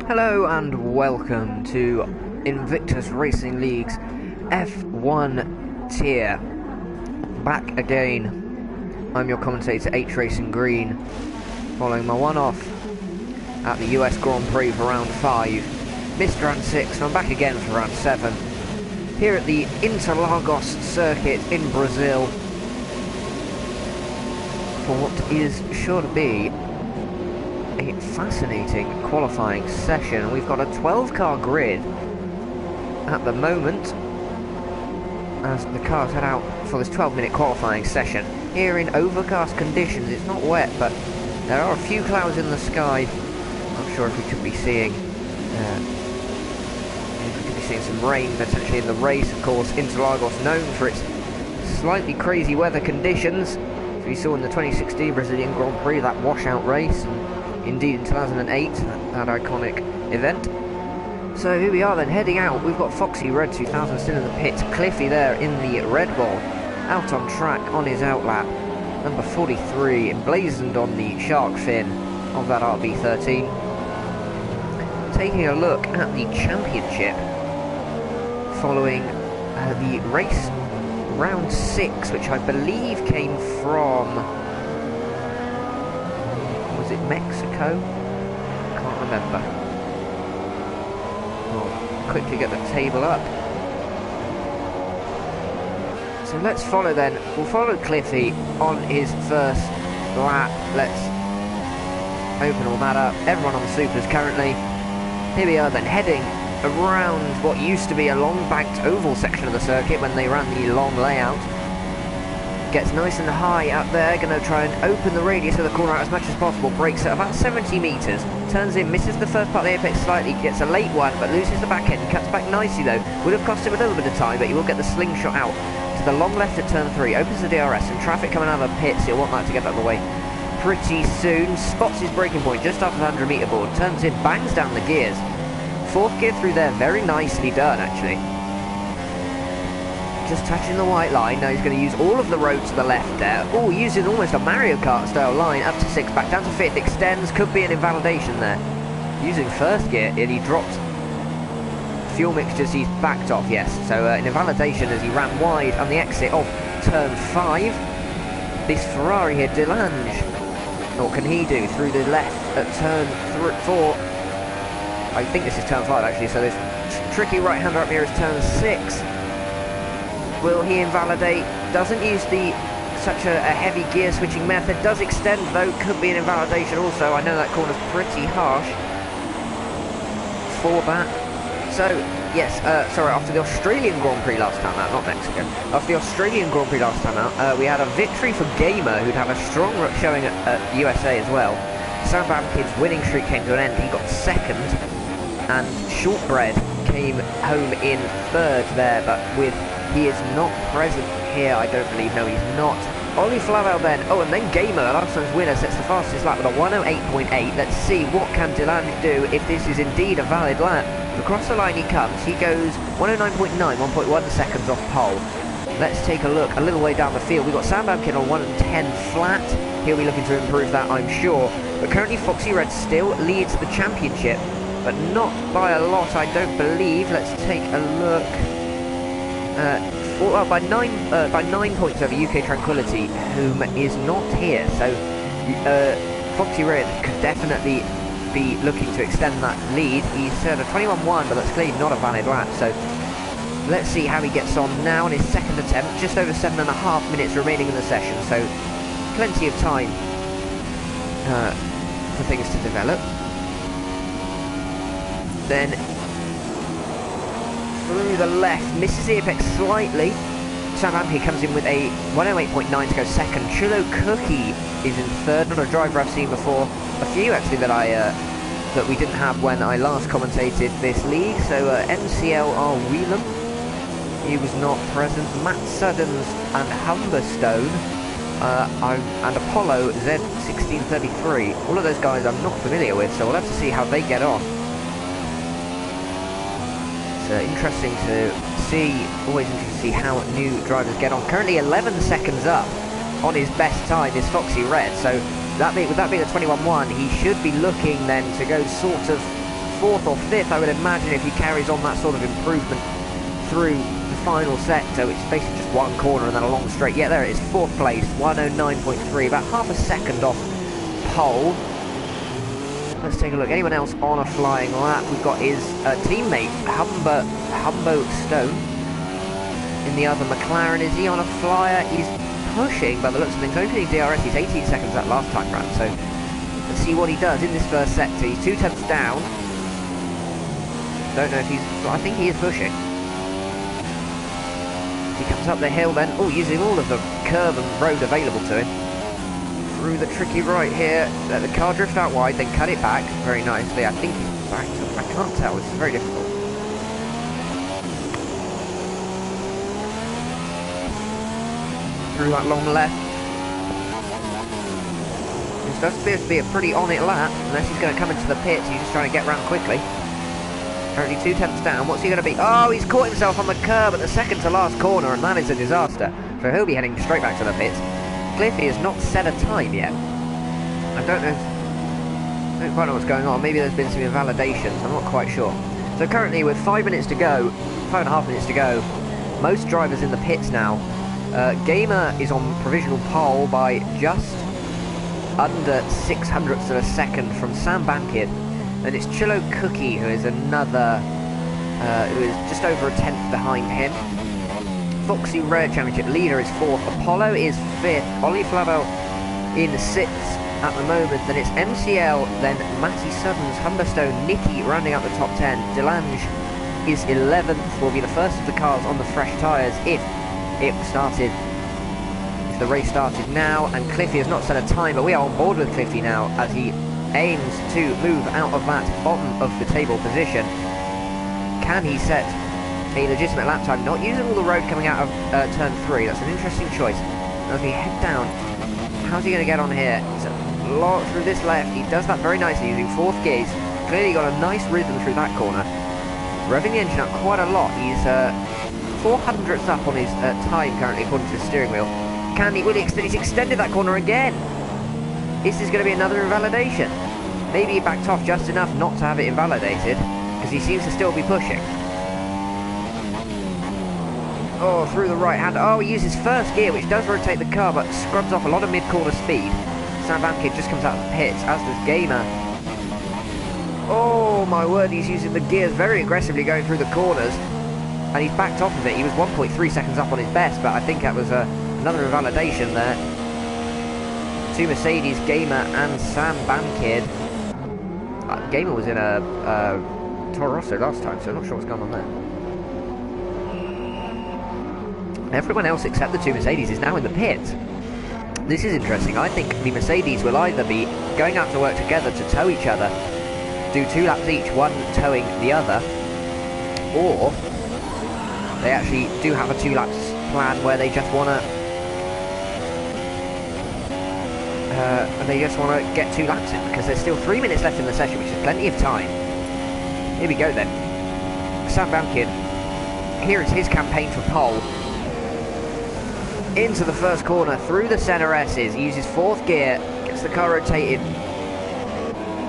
Hello and welcome to Invictus Racing League's F1 tier. Back again. I'm your commentator H Racing Green, following my one-off at the US Grand Prix for round 5. Missed round 6, and I'm back again for round 7. Here at the Interlagos circuit in Brazil, for what is sure to be a fascinating qualifying session. We've got a 12-car grid at the moment as the cars head out for this 12-minute qualifying session. Here in overcast conditions, it's not wet, but there are a few clouds in the sky. Not sure if we could be seeing some rain potentially in the race. Of course, Interlagos known for its slightly crazy weather conditions, as we saw in the 2016 Brazilian Grand Prix, that washout race. Indeed, in 2008, that iconic event. So here we are then, heading out. We've got Foxy Red 2000 still in the pits. Cliffy there in the Red Bull, out on track on his outlap. Number 43, emblazoned on the shark fin of that RB13. Taking a look at the championship, following the race round 6, which I believe came from... was it Mexico? Can't remember. I'll quickly get the table up. So let's follow then. We'll follow Cliffy on his first lap. Let's open all that up. Everyone on the supers currently. Here we are then, heading around what used to be a long banked oval section of the circuit when they ran the long layout. Gets nice and high up there, going to try and open the radius of the corner out as much as possible. Brakes at about 70 metres, turns in, misses the first part of the apex slightly, gets a late one, but loses the back end, cuts back nicely though. Would have cost him a little bit of time, but he will get the slingshot out to the long left at turn 3, opens the DRS, and traffic coming out of the pits, he'll want that to get out of the way pretty soon. Spots his braking point just after the 100 metre board, turns in, bangs down the gears. 4th gear through there, very nicely done actually. Just touching the white line. Now he's going to use all of the road to the left there. Oh, using almost a Mario Kart style line up to 6, back down to 5th, extends, could be an invalidation there. Using 1st gear, and he dropped fuel mixtures, he's backed off, yes. So an invalidation as he ran wide on the exit of turn 5. This Ferrari here, Delange, what can he do through the left at turn 4? I think this is turn 5 actually, so this tricky right-hander up here is turn 6. Will he invalidate? Doesn't use such a heavy gear switching method. Does extend though, could be an invalidation also. I know that corner's pretty harsh for that. So, yes, sorry, after the Australian Grand Prix last time out, not Mexico. After the Australian Grand Prix last time out, we had a victory for Gamer, who'd have a strong showing at USA as well. Sandbam Kid's winning streak came to an end. He got 2nd, and Shortbread came home in 3rd there, but with... he is not present here, I don't believe. No, he's not. Ollie Flavel then. Oh, and then Gamer, last time's winner, sets the fastest lap with a 108.8. Let's see what can Delange do if this is indeed a valid lap. Across the line he comes. He goes 109.9, 1.1 seconds off pole. Let's take a look a little way down the field. We've got Sam Bamkin on 110 flat. He'll be looking to improve that, I'm sure. But currently Foxy Red still leads the championship, but not by a lot, I don't believe. Let's take a look. By 9 points over UK Tranquility, whom is not here. So Foxy Red could definitely be looking to extend that lead. He's at a 21.1, but that's clearly not a valid lap. So let's see how he gets on now on his 2nd attempt. Just over 7.5 minutes remaining in the session, so plenty of time for things to develop. Then through the left, misses the apex slightly. Sam Ampe comes in with a 108.9 to go 2nd. Chulo Cookie is in 3rd. Not a driver I've seen before. A few actually that we didn't have when I last commentated this league. So MCLR Wheelam, he was not present. Matt Suddens and Humberstone and Apollo Z1633. All of those guys I'm not familiar with, so we'll have to see how they get on. Interesting to see, always interesting to see how new drivers get on. Currently 11 seconds up on his best time is Foxy Red, so with that being a 21.1, he should be looking then to go sort of 4th or 5th, I would imagine, if he carries on that sort of improvement through the final sector, which is basically just one corner and then a long straight. Yeah, there it is, 4th place, 109.3, about half a second off pole. Let's take a look. Anyone else on a flying lap? We've got his teammate, Humbo Stone, in the other McLaren. Is he on a flyer? He's pushing, by the looks of things, opening DRS. He's 18 seconds that last time round, so let's see what he does in this first sector. He's 2 tenths down. Don't know if he's... Well, I think he is pushing. He comes up the hill then, using all of the curb and road available to him. Through the tricky right here, let the car drift out wide, then cut it back very nicely. I think he's back to... I can't tell, this is very difficult. Through that long left. This does appear to be a pretty on-it lap, unless he's going to come into the pits. He's just trying to get round quickly. Currently 2 tenths down. What's he going to be? Oh, he's caught himself on the curb at the second to last corner, and that is a disaster. So he'll be heading straight back to the pits. Cliffy has not set a time yet. I don't quite know what's going on. Maybe there's been some invalidations. I'm not quite sure. So currently, with 5 minutes to go, 5.5 minutes to go, most drivers in the pits now. Gamer is on provisional pole by just under 600ths of a second from Sam Bankid. And it's Chillo Cookie who is another, who is just over a tenth behind him. Foxy Rare Championship leader is 4th. Apollo is 5th. Ollie Flabo in 6th at the moment. Then it's MCL, then Matty Suddens, Humberstone, Nicky rounding out the top 10. Delange is 11th, will be the first of the cars on the fresh tyres if the race started now. And Cliffy has not set a time, but we are on board with Cliffy now as he aims to move out of that bottom of the table position. Can he set a legitimate lap time, not using all the road coming out of turn 3? That's an interesting choice. As we head down, how's he going to get on here? It's a lot through this left. He does that very nicely using 4th gears. Clearly got a nice rhythm through that corner. Revving the engine up quite a lot. He's 400ths up on his time currently, according to the steering wheel. Can he? Will he extend? He's extended that corner again. This is going to be another invalidation. Maybe he backed off just enough not to have it invalidated, because he seems to still be pushing. Oh, through the right hand. Oh, he uses 1st gear, which does rotate the car, but scrubs off a lot of mid-corner speed. Sam Bankid just comes out of the pits, as does Gamer. Oh, my word, he's using the gears very aggressively going through the corners. And he's backed off of it. He was 1.3 seconds up on his best, but I think that was another invalidation there. 2 Mercedes, Gamer and Sam Bankid. Gamer was in a Toro Rosso last time, so I'm not sure what's going on there. Everyone else except the 2 Mercedes is now in the pit. This is interesting. I think the Mercedes will either be going out to work together to tow each other, do 2 laps each, one towing the other, or they actually do have a 2 laps plan where they just want to get 2 laps in, because there's still 3 minutes left in the session, which is plenty of time. Here we go then. Sam Bankid, here is his campaign for pole. Into the first corner, through the centre S's, he uses 4th gear, gets the car rotated,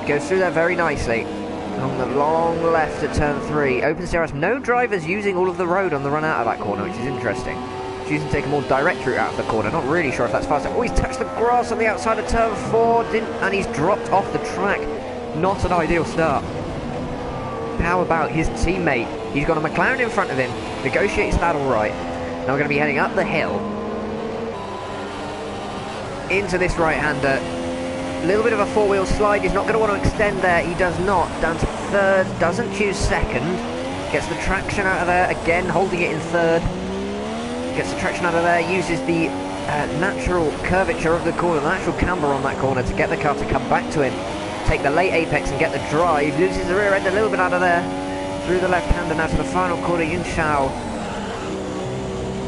goes through there very nicely. On the long left at turn 3, opens DRS. No drivers using all of the road on the run out of that corner, which is interesting. Choosing to take a more direct route out of the corner. Not really sure if that's faster. Oh, he's touched the grass on the outside of turn 4, and he's dropped off the track. Not an ideal start. How about his teammate? He's got a McLaren in front of him. Negotiates that all right. Now we're going to be heading up the hill into this right-hander. A little bit of a 4-wheel slide. He's not going to want to extend there. He does not. Down to 3rd. Doesn't choose 2nd. Gets the traction out of there. Again, holding it in 3rd. Gets the traction out of there. Uses the natural curvature of the corner, the natural camber on that corner to get the car to come back to him. Take the late apex and get the drive. Loses the rear end a little bit out of there. Through the left-hander now to the final corner. Yunshao.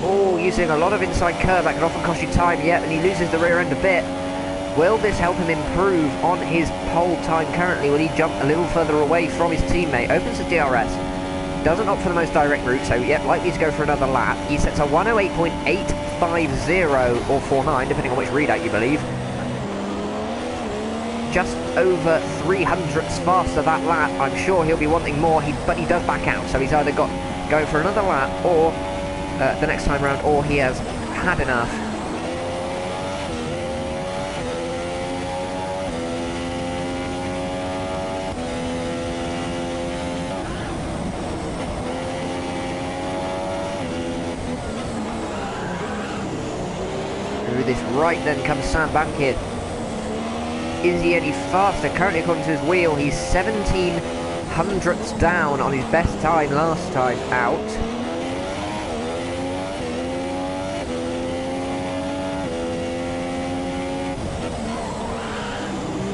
Oh, using a lot of inside curve. That can often cost you time. Yep, and he loses the rear end a bit. Will this help him improve on his pole time currently? Will he jump a little further away from his teammate? Opens the DRS. Doesn't opt for the most direct route, so yep, likely to go for another lap. He sets a 108.850 or 49, depending on which readout you believe. Just over 300ths faster that lap. I'm sure he'll be wanting more, but he does back out. So he's either got go for another lap or the next time round, or he has had enough. Through this right then comes Sam Bankhead. Is he any faster? Currently, according to his wheel, he's 1700ths down on his best time last time out.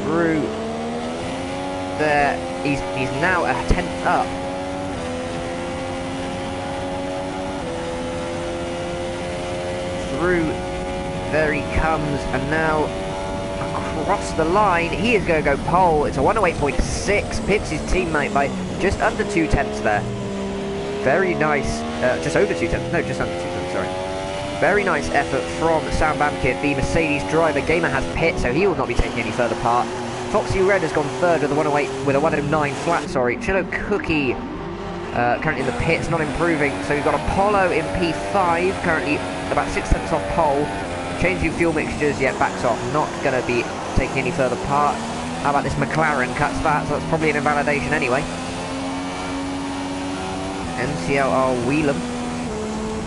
Through there, he's now a 10th up. Through there he comes, and now across the line, he is going to go pole. It's a 108.6, pits his teammate by just under 2/10 there. Very nice, just over 2/10, no, just under 2/10, sorry. Very nice effort from Sam Bankhead, the Mercedes driver. Gamer has pit, so he will not be taking any further part. Foxy Red has gone third with a 108, with a 109 flat, sorry. Chillo Cookie, currently in the pits, not improving. So we've got Apollo in P5, currently about 6/10 off pole. Changing fuel mixtures, yet backs off, not going to be taking any further part. How about this McLaren cuts that, so that's probably an invalidation anyway. MCLR Wheelam,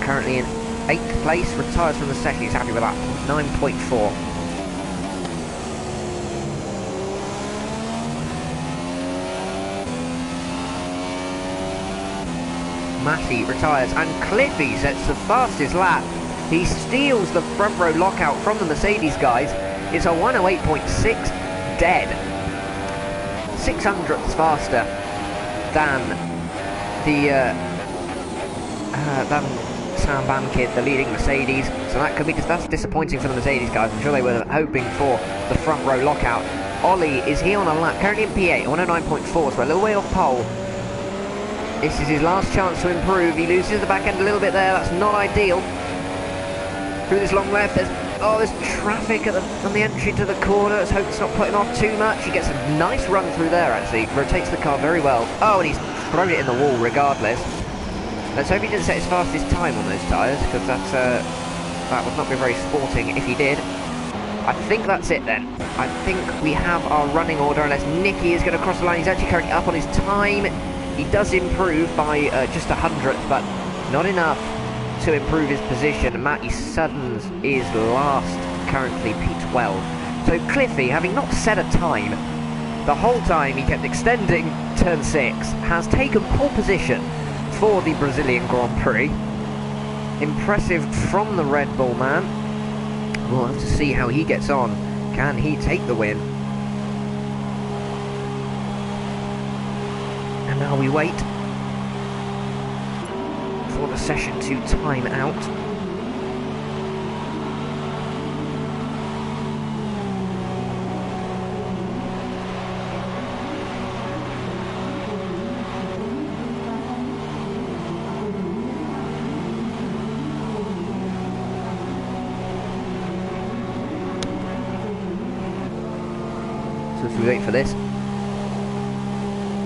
currently in 8th place, retires from the session, he's happy with that, 9.4. Matty retires, and Cliffy sets the fastest lap. He steals the front row lockout from the Mercedes guys. It's a 108.6 dead. 600ths faster than than Sam Bankhead, the leading Mercedes. So that could be, that's disappointing for the Mercedes guys. I'm sure they were hoping for the front row lockout. Ollie, is he on a lap? Currently in P8, 109.4, so a little way off pole. This is his last chance to improve. He loses the back end a little bit there. That's not ideal. Through this long left, there's traffic on the entry to the corner. Let's hope it's not putting off too much. He gets a nice run through there, actually. Rotates the car very well. Oh, and he's thrown it in the wall regardless. Let's hope he didn't set his fastest time on those tyres, because that would not be very sporting if he did. I think that's it then. I think we have our running order, unless Nicky is going to cross the line. He's actually currently up on his time. He does improve by just 100th, but not enough to improve his position. Matty Suddens is last, currently P12. So Cliffy, having not set a time, the whole time he kept extending turn 6, has taken pole position for the Brazilian Grand Prix. Impressive from the Red Bull man. We'll have to see how he gets on. Can he take the win? And now we wait for the session to time out. So if we wait for this.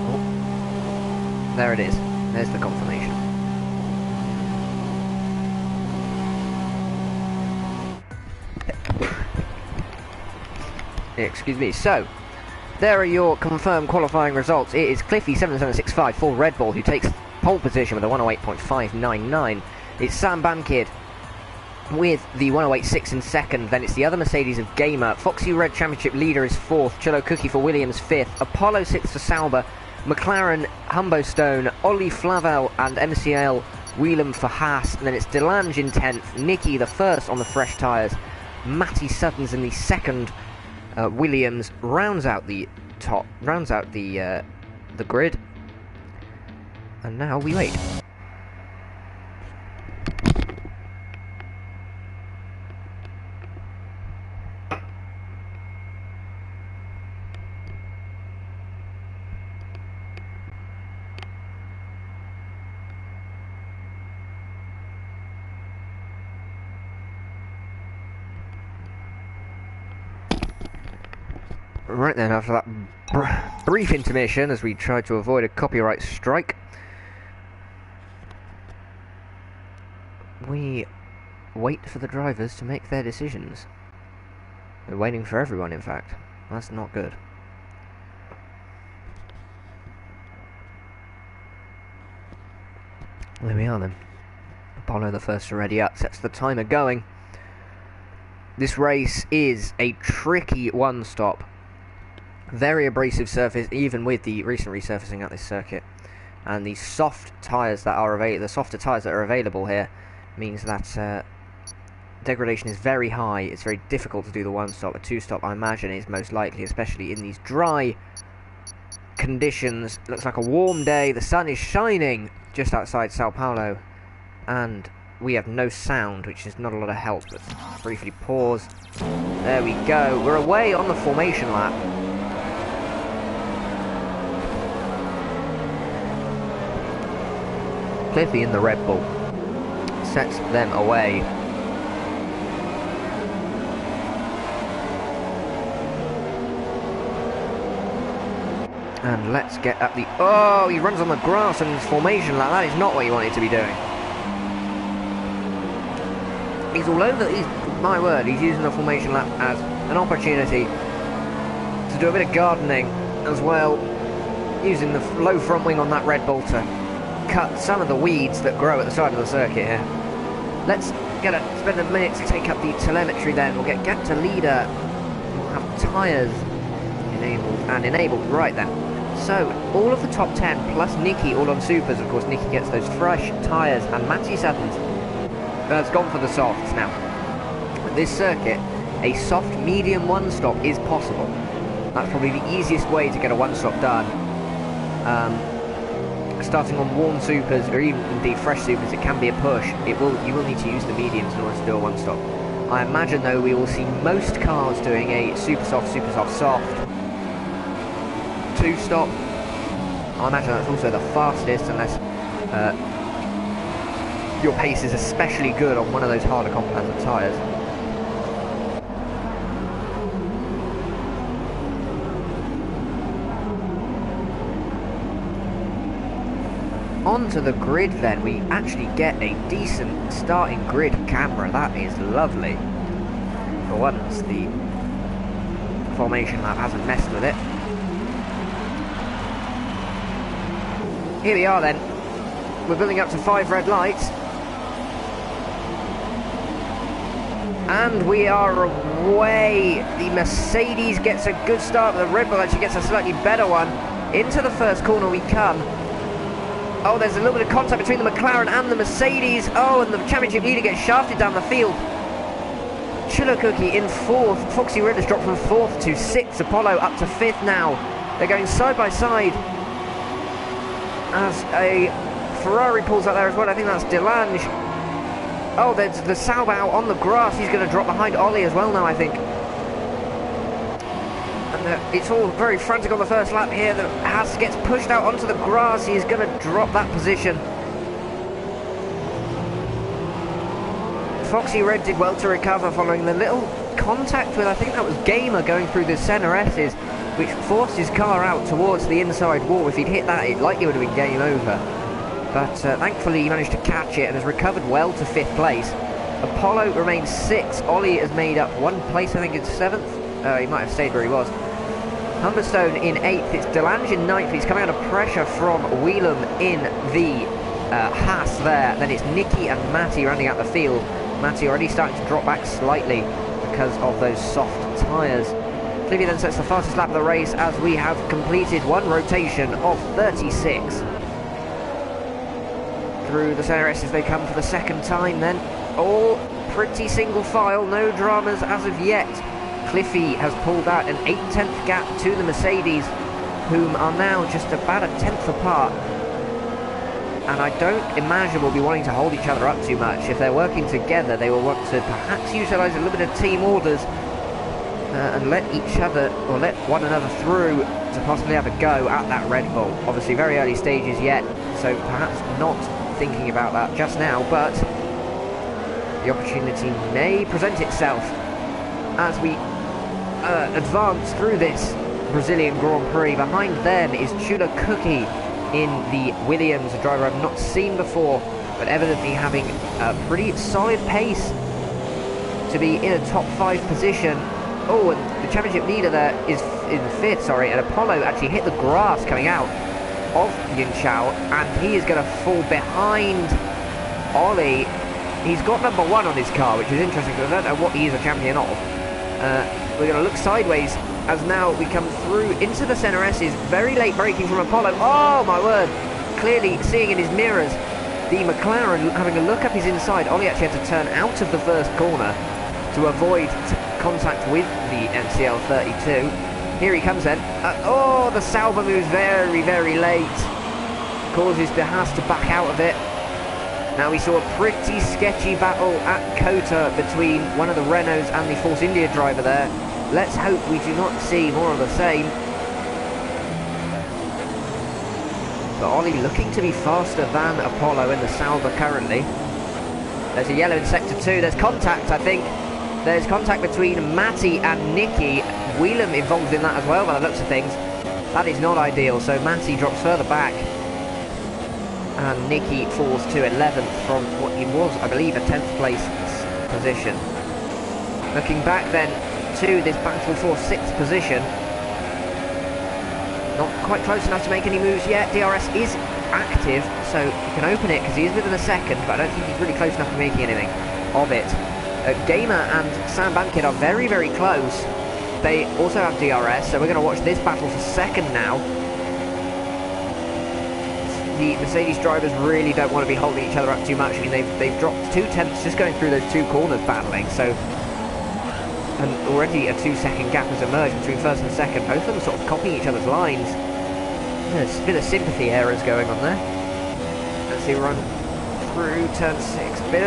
Oh, there it is. There's the confirmation. Excuse me. So, there are your confirmed qualifying results. It is Cliffy 7765 for Red Bull, who takes pole position with a 108.599. It's Sam Bankhead with the 108.6 in second. Then it's the other Mercedes of Gamer. Foxy Red Championship leader is fourth. Chillo Cookie for Williams fifth. Apollo sixth for Sauber. McLaren, Humbo Stone, Ollie Flavel and MCL Wheelam for Haas. And then it's Delange in 10th. Nicky the first on the fresh tyres. Matty Suttons in the second. Williams rounds out the grid, and now we wait. Right then, after that brief intermission as we tried to avoid a copyright strike, we wait for the drivers to make their decisions. We're waiting for everyone, in fact. That's not good. There we are then. Apollo the first already up, sets the timer going. This race is a tricky one-stop. Very abrasive surface, even with the recent resurfacing at this circuit. And the soft tyres that are the softer tyres that are available here means that degradation is very high. It's very difficult to do the one-stop. A two-stop, I imagine, is most likely, especially in these dry conditions. Looks like a warm day. The sun is shining just outside Sao Paulo, and we have no sound, which is not a lot of help. Let's briefly pause. There we go. We're away on the formation lap. Cliffy in the Red Bull sets them away. And let's get at the... Oh, he runs on the grass and his formation lap. That is not what you wanted to be doing. He's all over... my word, he's using the formation lap as an opportunity to do a bit of gardening as well. Using the low front wing on that Red Bull to cut some of the weeds that grow at the side of the circuit here. Let's spend a minute to take up the telemetry then. We'll get to leader. We'll have tyres enabled. Right then. So, all of the top 10 plus Nicky all on supers. Of course, Nicky gets those fresh tyres, and Matty Sutton's has gone for the softs. Now, this circuit, a soft medium one-stop is possible. That's probably the easiest way to get a one-stop done. Starting on warm supers, or even indeed fresh supers, it can be a push. You will need to use the mediums in order to do a one-stop. I imagine, though, we will see most cars doing a super soft, soft. Two-stop. I imagine that's also the fastest, unless your pace is especially good on one of those harder compound tyres. Onto the grid then, we actually get a decent starting grid camera. That is lovely. For once, the formation lab hasn't messed with it. Here we are then. We're building up to 5 red lights. And we are away. The Mercedes gets a good start, but the Red Bull actually gets a slightly better one. Into the first corner we come. Oh, there's a little bit of contact between the McLaren and the Mercedes. Oh, and the championship leader gets shafted down the field. Chillicookie in 4th. Foxy Red has dropped from 4th to 6th. Apollo up to 5th now. They're going side by side. As a Ferrari pulls out there as well. I think that's Delange. Oh, there's the Salbao on the grass. He's going to drop behind Ollie as well now, I think. And it's all very frantic on the first lap here. The Haas gets pushed out onto the grass. He's going to drop that position. Foxy Red did well to recover following the little contact with, I think that was Gamer going through the center S's, which forced his car out towards the inside wall. If he'd hit that, it likely would have been game over. But thankfully he managed to catch it and has recovered well to 5th place. Apollo remains 6th. Ollie has made up 1 place, I think it's 7th. He might have stayed where he was. Humberstone in 8th. It's Delange in 9th. He's coming under pressure from Whelan in the Haas there. Then it's Nicky and Matty rounding out the field. Matty already starting to drop back slightly because of those soft tyres. Cliffy then sets the fastest lap of the race as we have completed 1 rotation of 36. Through the center S's they come for the second time then. All pretty single file, no dramas as of yet. Cliffy has pulled out an 8/10 gap to the Mercedes, whom are now just about a 10th apart. And I don't imagine we'll be wanting to hold each other up too much. If they're working together, they will want to perhaps utilise a little bit of team orders and let each other, or let one another through to possibly have a go at that Red Bull. Obviously very early stages yet, so perhaps not thinking about that just now, but the opportunity may present itself as we advance through this Brazilian Grand Prix. Behind them is Chulo Cookie in the Williams, a driver I've not seen before, but evidently having a pretty solid pace to be in a top 5 position. Oh, and the championship leader there is in 5th, sorry, and Apollo actually hit the grass coming out of Yin Chao, and he is going to fall behind Ollie. He's got number 1 on his car, which is interesting because I don't know what he is a champion of. We're going to look sideways as now we come through into the Center S's. Very late braking from Apollo. Oh my word! Clearly seeing in his mirrors the McLaren having a look up his inside. Ollie actually had to turn out of the first corner to avoid contact with the NCL 32. Here he comes then. Oh, the Sauber moves very, very late. Causes De Haas to back out of it. Now we saw a pretty sketchy battle at Kota between one of the Renaults and the Force India driver there. Let's hope we do not see more of the same. But Ollie looking to be faster than Apollo in the Sauber currently. There's a yellow in Sector 2. There's contact, I think. There's contact between Matty and Nicky. Whelan involved in that as well by the looks of things. That is not ideal, so Matty drops further back. And Nicky falls to 11th from what he was, I believe, a 10th place position. Looking back then to this battle for 6th position. Not quite close enough to make any moves yet. DRS is active, so he can open it because he is within a second, but I don't think he's really close enough to making anything of it. Gamer and Sam Bankett are very, very close. They also have DRS, so we're going to watch this battle for 2nd now. The Mercedes drivers really don't want to be holding each other up too much. I mean, they've dropped 2 tenths just going through those 2 corners battling, so... And already a 2-second gap has emerged between 1st and 2nd. Both of them sort of copying each other's lines. There's a bit of sympathy errors going on there. As they run through turn 6. Bit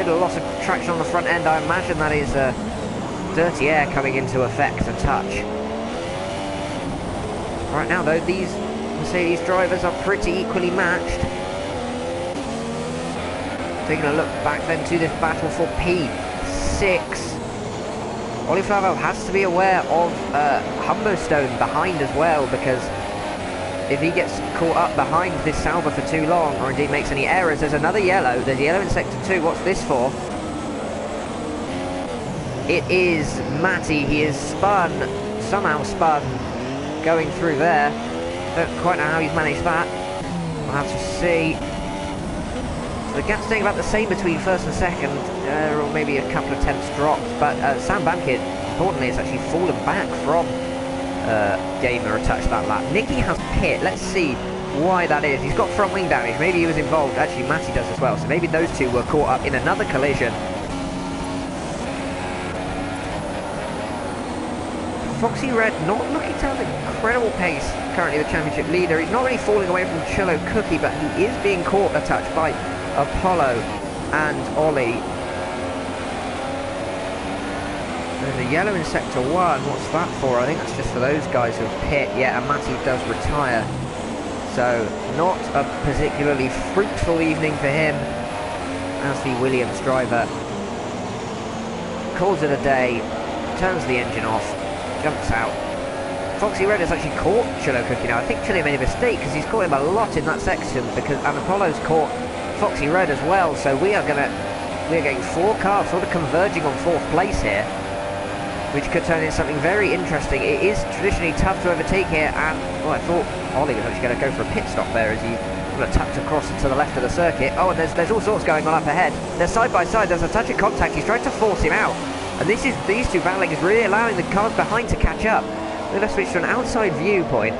of loss of traction on the front end. I imagine that is dirty air coming into effect a touch. Right now though, these Mercedes drivers are pretty equally matched. Taking a look back then to this battle for P6. Ollie Flavel has to be aware of Humberstone behind as well, because if he gets caught up behind this Sauber for too long, or indeed makes any errors, there's another yellow. There's a yellow in Sector 2. What's this for? It is Matty. He is somehow spun, going through there. Don't quite know how he's managed that. We'll have to see. So the gap's staying about the same between 1st and 2nd, or maybe a couple of tenths dropped. But Sam Bankett, importantly, has actually fallen back from Gamer a touch that lap. Nicky has pit. Let's see why that is. He's got front wing damage. Maybe he was involved. Actually, Matty does as well. So maybe those two were caught up in another collision. Foxy Red not looking to have an incredible pace. Currently the championship leader. He's not really falling away from Chilo Cookie, but he is being caught a touch by Apollo and Ollie. There's a yellow in Sector 1. What's that for? I think that's just for those guys who have pit. Yeah, and Matty does retire. So, not a particularly fruitful evening for him as the Williams driver. Calls it a day, turns the engine off, jumps out. Foxy Red has actually caught Chilo Cookie now. I think Chile made a mistake because he's caught him a lot in that section, and Apollo's caught Foxy Red as well. So we are getting 4 cars sort of converging on 4th place here, which could turn into something very interesting. It is traditionally tough to overtake here, and well, I thought Ollie was actually going to go for a pit stop there as he sort of tucked across to the left of the circuit. Oh, and there's all sorts going on up ahead. They're side by side. There's a touch of contact. He's trying to force him out, and these two battling is really allowing the cars behind to catch up. Let's switch to an outside viewpoint.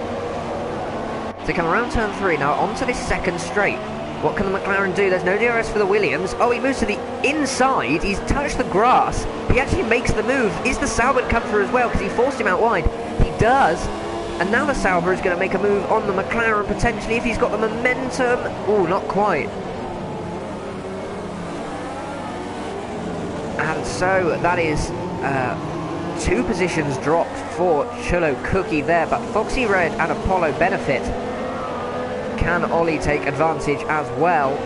So come around turn 3 now onto this 2nd straight. What can the McLaren do? There's no DRS for the Williams. Oh, he moves to the inside. He's touched the grass. He actually makes the move. Is the Sauber come through as well? Because he forced him out wide. He does. And now the Sauber is going to make a move on the McLaren potentially if he's got the momentum. Oh, not quite. And so that is 2 positions dropped for Chilo Cookie there. But Foxy Red and Apollo benefit. Can Ollie take advantage as well?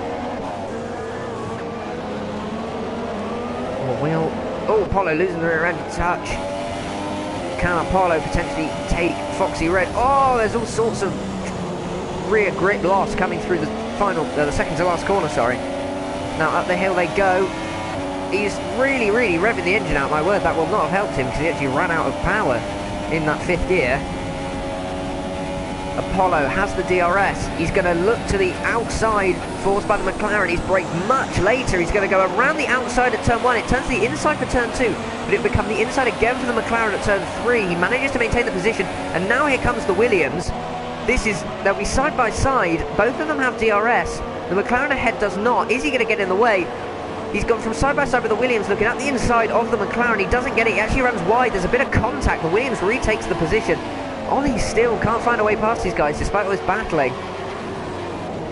Oh, Apollo losing the rear end touch. Can Apollo potentially take Foxy Red? Oh, there's all sorts of rear grip loss coming through the the second to last corner, sorry. Now up the hill they go. He's really revving the engine out. My word, that will not have helped him because he actually ran out of power in that fifth gear. Apollo has the DRS. He's going to look to the outside, forced by the McLaren. He's braked much later. He's going to go around the outside at turn 1. It turns to the inside for turn 2, but it will become the inside again for the McLaren at turn 3. He manages to maintain the position, and now here comes the Williams. They'll be side by side. Both of them have DRS. The McLaren ahead does not. Is he going to get in the way? He's gone from side by side with the Williams, looking at the inside of the McLaren. He doesn't get it. He actually runs wide. There's a bit of contact. The Williams retakes the position. Ollie still can't find a way past these guys despite all this battling.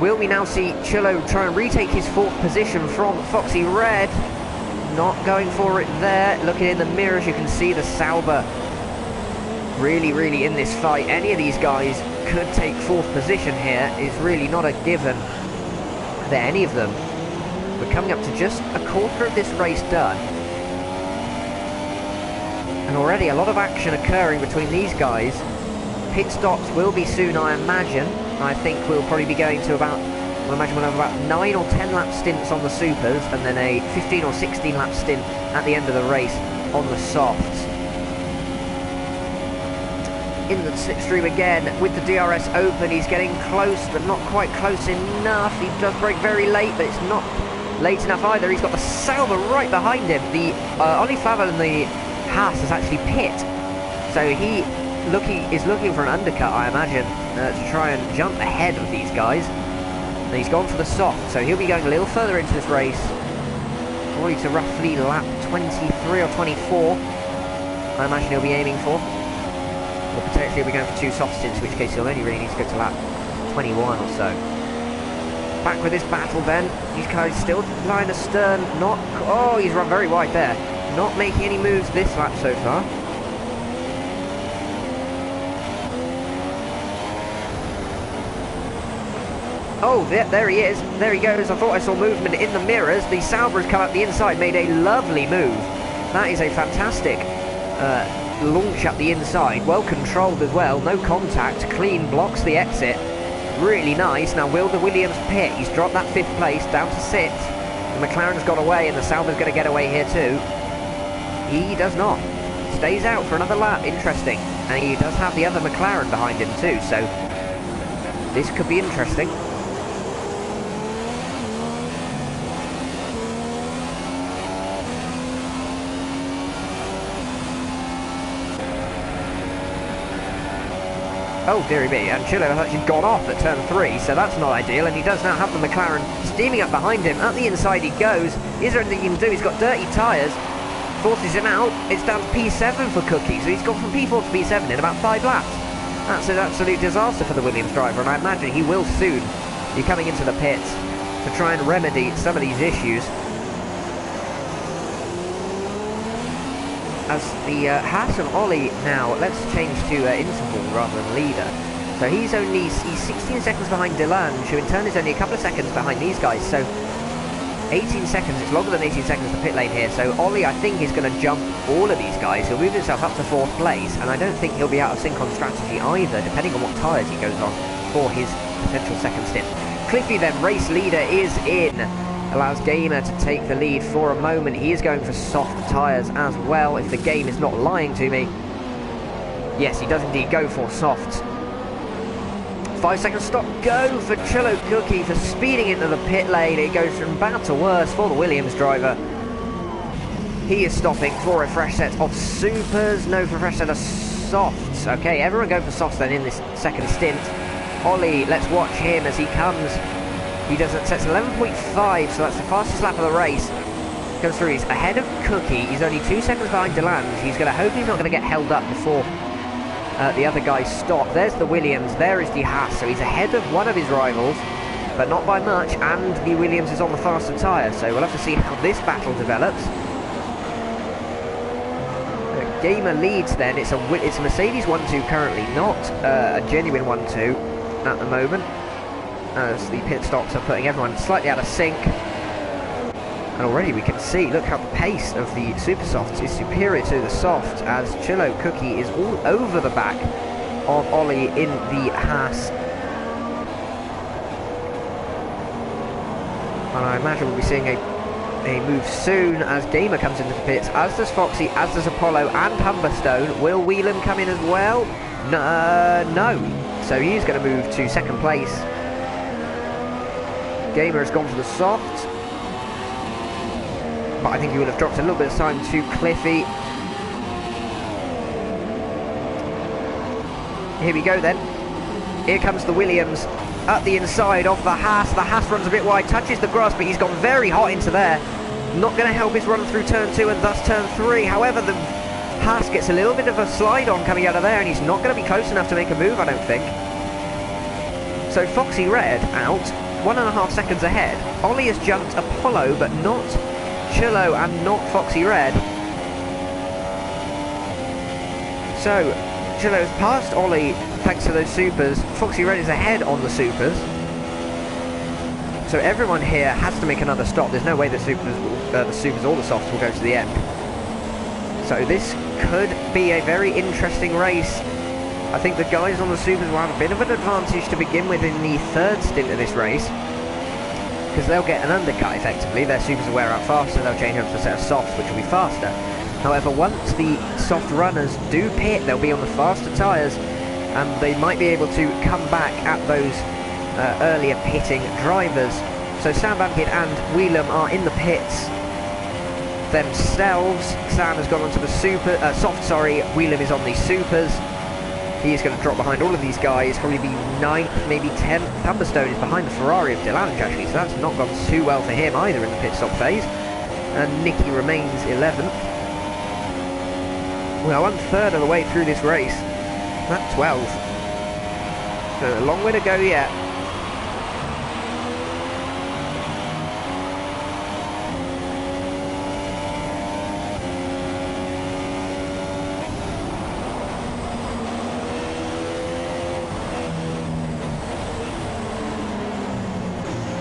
Will we now see Chillo try and retake his 4th position from Foxy Red? Not going for it there. Looking in the mirrors, you can see the Sauber really in this fight. Any of these guys could take 4th position here. It's really not a given that any of them. We're coming up to just a quarter of this race done. And already a lot of action occurring between these guys. Pit stops will be soon, I imagine. I think we'll probably be going to about, I imagine we'll have about 9 or 10 lap stints on the supers, and then a 15 or 16 lap stint at the end of the race on the softs. In the slipstream again with the DRS open. He's getting close, but not quite close enough. He does brake very late, but it's not late enough either. He's got the Sauber right behind him. The Ollie Favre and the Haas has actually pit, so he is looking for an undercut, I imagine, to try and jump ahead of these guys. And he's gone for the soft, so he'll be going a little further into this race, probably to roughly lap 23 or 24. I imagine he'll be aiming for. Or potentially he'll be going for 2 soft stints, in which case he'll only really need to go to lap 21 or so. Back with this battle then. These guys still lying astern. Oh, he's run very wide there. Not making any moves this lap so far. Oh, there he is. There he goes. I thought I saw movement in the mirrors. The Sauber has come up the inside, made a lovely move. That is a fantastic launch up the inside. Well controlled as well. No contact. Clean. Blocks the exit. Really nice. Now will the Williams pit? He's dropped that 5th place down to 6th. The McLaren's got away and the Sauber's going to get away here too. He does not. Stays out for another lap. Interesting. And he does have the other McLaren behind him too, so this could be interesting. Oh dearie me, and Chillo has actually gone off at turn 3, so that's not ideal, and he does now have the McLaren steaming up behind him. At the inside he goes. Is there anything he can do? He's got dirty tyres. Forces him out. It's down to P7 for Cookie, so he's gone from P4 to P7 in about 5 laps. That's an absolute disaster for the Williams driver, and I imagine he will soon be coming into the pits to try and remedy some of these issues. As the Haas and Ollie now, let's change to interval rather than leader. So he's 16 seconds behind Delange, who in turn is only a couple of seconds behind these guys. So 18 seconds, it's longer than 18 seconds to pit lane here. So Ollie, I think, is going to jump all of these guys. He'll move himself up to 4th place, and I don't think he'll be out of sync on strategy either, depending on what tyres he goes on for his potential second stint. Cliffy then, race leader, is in. Allows Gamer to take the lead for a moment. He is going for soft tyres as well, if the game is not lying to me. Yes, he does indeed go for soft. 5 seconds stop, go for Chillo Cookie for speeding into the pit lane. It goes from bad to worse for the Williams driver. He is stopping for a fresh set of supers, no for a fresh set of softs. Okay, everyone going for softs then in this second stint. Ollie, let's watch him as he comes. He does it, sets 11.5, so that's the fastest lap of the race. Goes through, he's ahead of Cookie. He's only 2 seconds behind Delange. He's going to hope he's not going to get held up before the other guys stop. There's the Williams, there is the Haas, so he's ahead of one of his rivals, but not by much, and the Williams is on the faster tyre, so we'll have to see how this battle develops. Gamer leads then. It's a Mercedes 1-2 currently, not a genuine 1-2 at the moment, as the pit stops are putting everyone slightly out of sync. And already we can see, look how the pace of the super softs is superior to the soft, as Chillo Cookie is all over the back of Ollie in the Haas. And I imagine we'll be seeing a move soon as Gamer comes into the pits, as does Foxy, as does Apollo and Humberstone. Will Whelan come in as well? No. So he's going to move to second place. Gamer has gone for the soft, but I think he would have dropped a little bit of time to Cliffy. Here we go then. Here comes the Williams at the inside of the Haas. The Haas runs a bit wide, touches the grass, but he's gone very hot into there. Not going to help his run through turn 2 and thus turn 3. However, the Haas gets a little bit of a slide on coming out of there, and he's not going to be close enough to make a move, I don't think. So Foxy Red out, 1.5 seconds ahead. Ollie has jumped Apollo, but not Chillo and not Foxy Red. So Chillo has passed Ollie thanks to those supers. Foxy Red is ahead on the supers. So everyone here has to make another stop. There's no way the supers or the softs will go to the end. So this could be a very interesting race. I think the guys on the supers will have a bit of an advantage to begin with in the third stint of this race, because they'll get an undercut effectively. Their supers will wear out faster, they'll change over to a set of softs which will be faster. However, once the soft runners do pit, they'll be on the faster tyres, and they might be able to come back at those earlier pitting drivers. So Sam Bankett and Whelan are in the pits themselves. Sam has gone onto the soft, Whelan is on the supers. He is going to drop behind all of these guys, probably be 9th, maybe 10th. Humberstone is behind the Ferrari of Delange actually, so that's not gone too well for him either in the pit stop phase. And Nicky remains 11th. Well, 1/3 of the way through this race. That's 12. So a long way to go yet.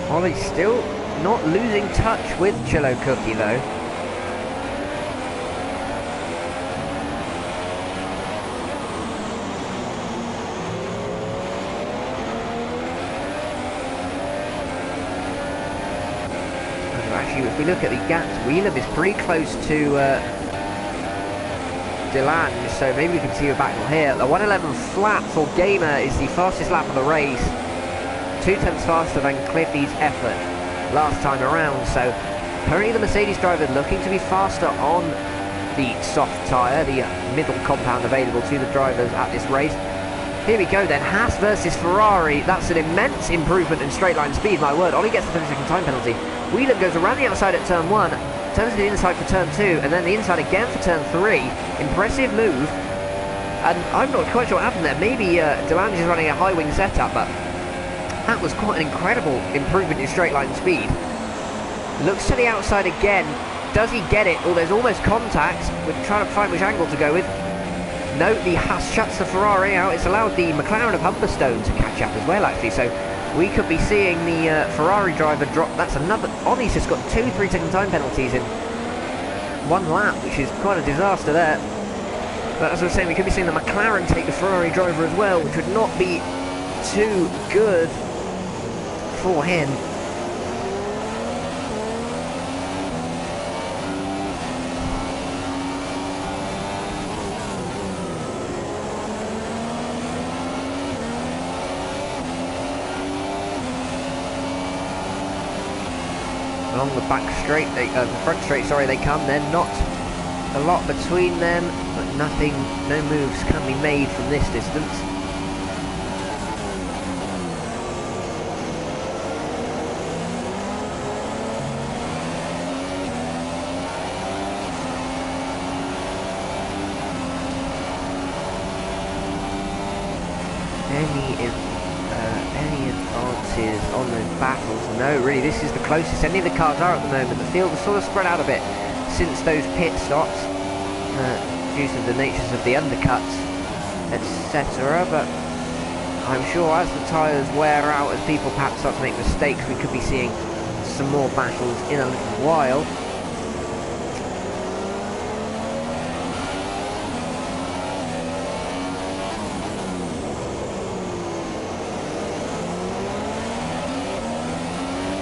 Ollie's still not losing touch with Chillo Cookie though. Actually, if we look at the gaps, Whelan is pretty close to Delange, so maybe we can see a battle here. The 1:11 flat for Gamer is the fastest lap of the race. 2/10 faster than Cliffy's effort last time around, so apparently the Mercedes driver looking to be faster on the soft tyre, the middle compound available to the drivers at this race. Here we go then, Haas versus Ferrari. That's an immense improvement in straight line speed, my word. Ollie gets the 30-second time penalty. Whelan goes around the outside at turn 1, turns to the inside for turn 2, and then the inside again for turn 3. Impressive move, and I'm not quite sure what happened there. Maybe Delange is running a high wing setup, but that was quite an incredible improvement in straight line speed. Looks to the outside again. Does he get it? Oh, there's almost contact. We're trying to find which angle to go with. No, the Haas shuts the Ferrari out. It's allowed the McLaren of Humberstone to catch up as well, actually. So we could be seeing the Ferrari driver drop. That's another. Ollie's just got 2 3-second time penalties in one lap, which is quite a disaster there. But as I was saying, we could be seeing the McLaren take the Ferrari driver as well, which would not be too good for him. Along the back straight, the front straight, sorry, they come. They're not a lot between them, but nothing, no moves can be made from this distance. Any advances on those battles? No, really, this is the closest any of the cars are at the moment. The field has sort of spread out a bit since those pit stops, due to the natures of the undercuts, etc. But I'm sure as the tyres wear out, as people perhaps start to make mistakes, we could be seeing some more battles in a little while.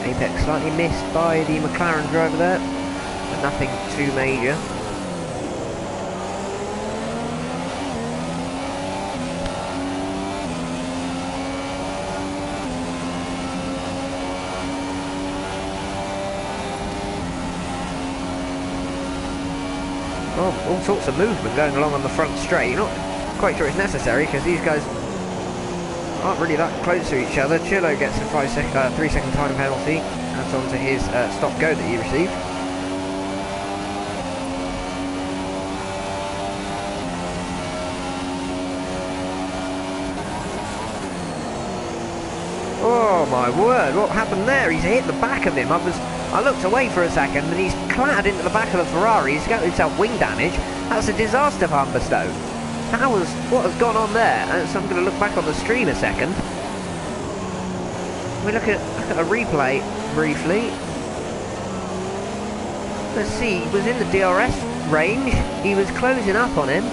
Apex slightly missed by the McLaren driver there, but nothing too major. Oh, all sorts of movement going along on the front straight. Not quite sure it's necessary because these guys aren't really that close to each other. Chillo gets a 3-second time penalty. Adds on to his stop-go that he received. Oh my word, what happened there? He's hit the back of him. I looked away for a second and he's clattered into the back of the Ferrari. He's got himself wing damage. That's a disaster for Humberstone. What has gone on there? And so I'm going to look back on the stream a second. We look at a replay briefly. Let's see, he was in the DRS range. He was closing up on him.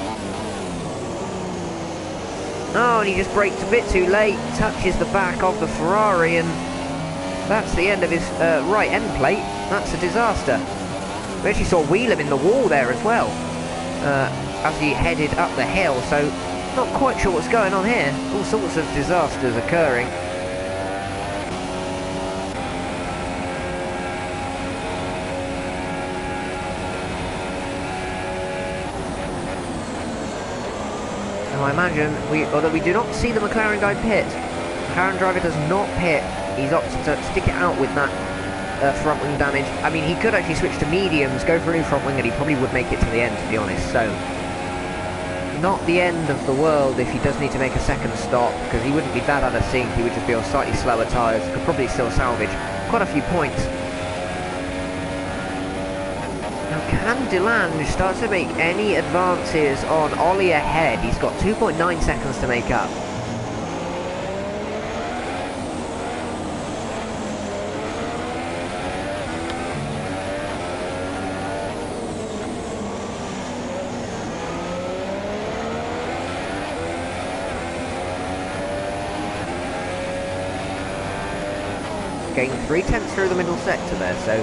Oh, and he just braked a bit too late, touches the back of the Ferrari, and that's the end of his right end plate. That's a disaster. We actually saw Wheeler in the wall there as well, as he headed up the hill, so not quite sure what's going on here. All sorts of disasters occurring. I imagine, although we do not see the McLaren guy pit, McLaren driver does not pit. He's opted to stick it out with that front wing damage. I mean, he could actually switch to mediums, go for a new front wing, and he probably would make it to the end, to be honest. So, not the end of the world if he does need to make a second stop, because he wouldn't be that out of sync. He would just be on slightly slower tyres. Could probably still salvage quite a few points. Can Delange start to make any advances on Ollie ahead? He's got 2.9 seconds to make up. Gained 3/10 through the middle sector there, so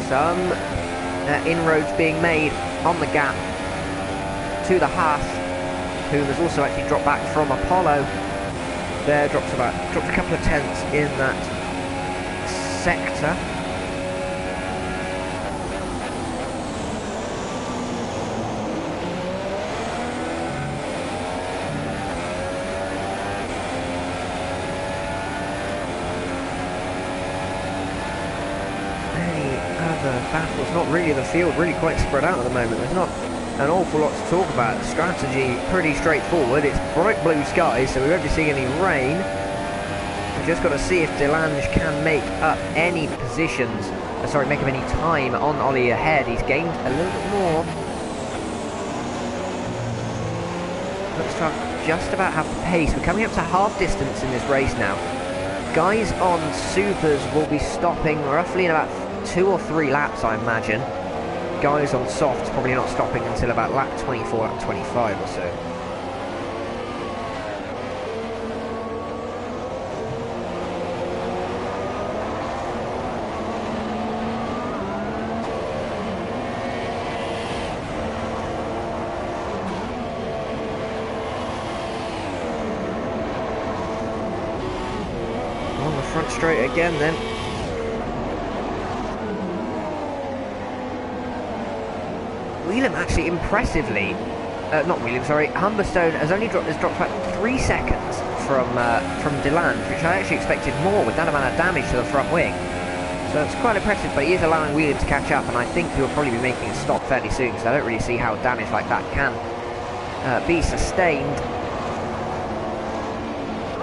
some inroads being made on the gap to the Haas, who has also actually dropped back from Apollo. There, dropped a couple of tenths in that sector. Battles, not really. The field really quite spread out at the moment. There's not an awful lot to talk about. Strategy pretty straightforward. It's bright blue skies, so we won't be seeing any rain. We've just got to see if Delange can make up any positions. Make up any time on Ollie ahead. He's gained a little bit more. Looks to just about have the pace. We're coming up to half distance in this race now. Guys on supers will be stopping roughly in about 2 or 3 laps, I imagine. Guys on softs probably not stopping until about lap 24, lap 25 or so. On the front straight again then. Whelan actually impressively, Humberstone has dropped about 3 seconds from Delange, which I actually expected more with that amount of damage to the front wing. So it's quite impressive, but he is allowing Whelan to catch up, and I think he'll probably be making a stop fairly soon, so I don't really see how damage like that can be sustained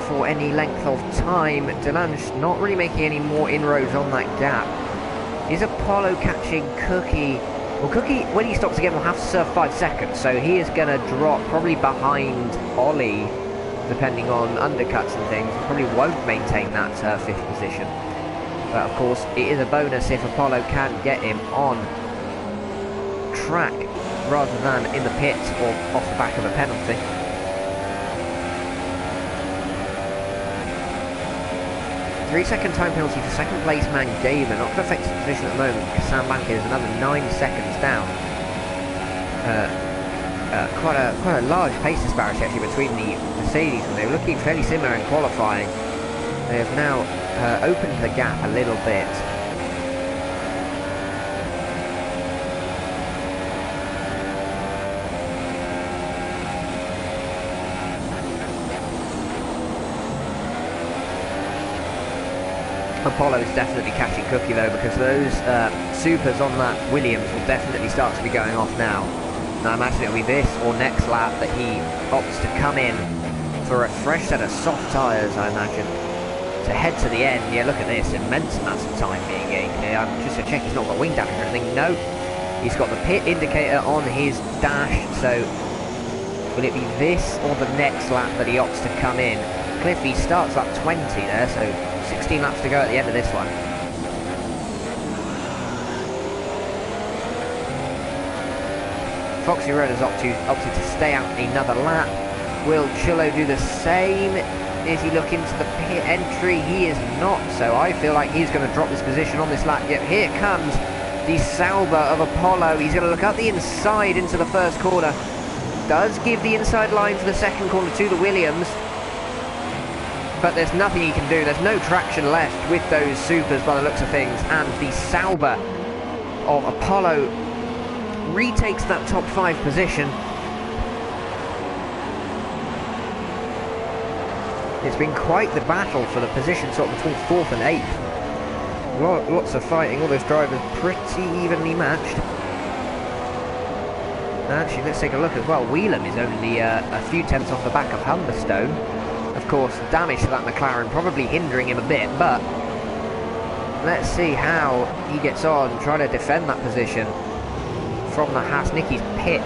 for any length of time. Delange not really making any more inroads on that gap. Is Apollo catching Cookie? Well, Cookie, when he stops again, will have to serve 5 seconds, so he is going to drop probably behind Ollie, depending on undercuts and things. He probably won't maintain that 5th position. But of course, it is a bonus if Apollo can get him on track rather than in the pits or off the back of a penalty. Three-second time penalty for second place man Gamer. Not going to affect his position at the moment because Sam Bankhead is another 9 seconds down. Quite a large pace disparity actually between the Mercedes, and they were looking fairly similar in qualifying. They have now opened the gap a little bit. Apollo is definitely catching Cookie though, because those supers on that Williams will definitely start to be going off now. And I imagine it'll be this or next lap that he opts to come in for a fresh set of soft tyres, I imagine, to head to the end. Yeah, look at this, immense amounts of time being gained here. Just to check he's not got wing damage or anything. No, he's got the pit indicator on his dash, so will it be this or the next lap that he opts to come in? Cliffy starts lap 20 there, so 16 laps to go at the end of this one. Foxy Road has opted to stay out another lap. Will Chillo do the same? Is he looking to the pit entry? He is not, so I feel like he's going to drop this position on this lap. Yet here comes the Sauber of Apollo. He's going to look up the inside into the first corner. Does give the inside line for the second corner to the Williams. But there's nothing he can do. There's no traction left with those supers by the looks of things. And the Sauber of Apollo retakes that top 5 position. It's been quite the battle for the position sort of between 4th and 8th. Lots of fighting, all those drivers pretty evenly matched. Actually, let's take a look as well. Whelan is only a few tenths off the back of Humberstone. Of course, damage to that McLaren probably hindering him a bit, but let's see how he gets on, trying to defend that position from the Haas Nicky's pit.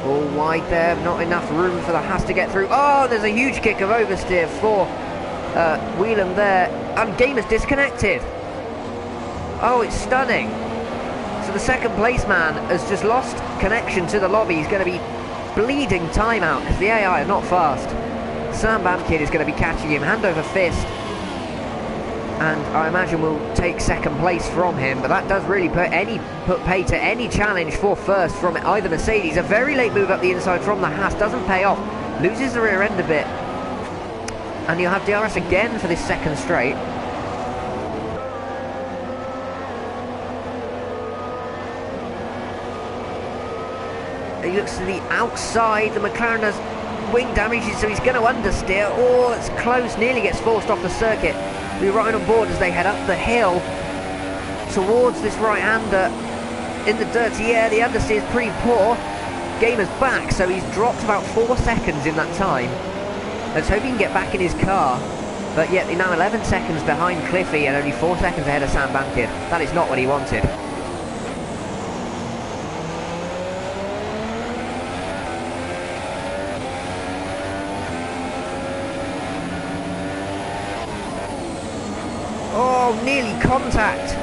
All wide there, not enough room for the Haas to get through. Oh, there's a huge kick of oversteer for Whelan there, and Gamer's disconnected. Oh, it's stunning. So the second place man has just lost connection to the lobby. He's going to be bleeding time out because the AI are not fast. Sam Bankhead is going to be catching him hand over fist, and I imagine we'll take second place from him, but that does really put pay to any challenge for first from either Mercedes. A very late move up the inside from the Haas doesn't pay off, loses the rear end a bit, and you'll have DRS again for this second straight. He looks to the outside. The McLaren has wing damage, so he's going to understeer. Oh, it's close, nearly gets forced off the circuit. We're right on board as they head up the hill towards this right-hander in the dirty air. The understeer is pretty poor. Gamer's back, so he's dropped about 4 seconds in that time. Let's hope he can get back in his car. But yet, now 11 seconds behind Cliffy and only 4 seconds ahead of Sam Bankhead. That is not what he wanted. Oh, nearly contact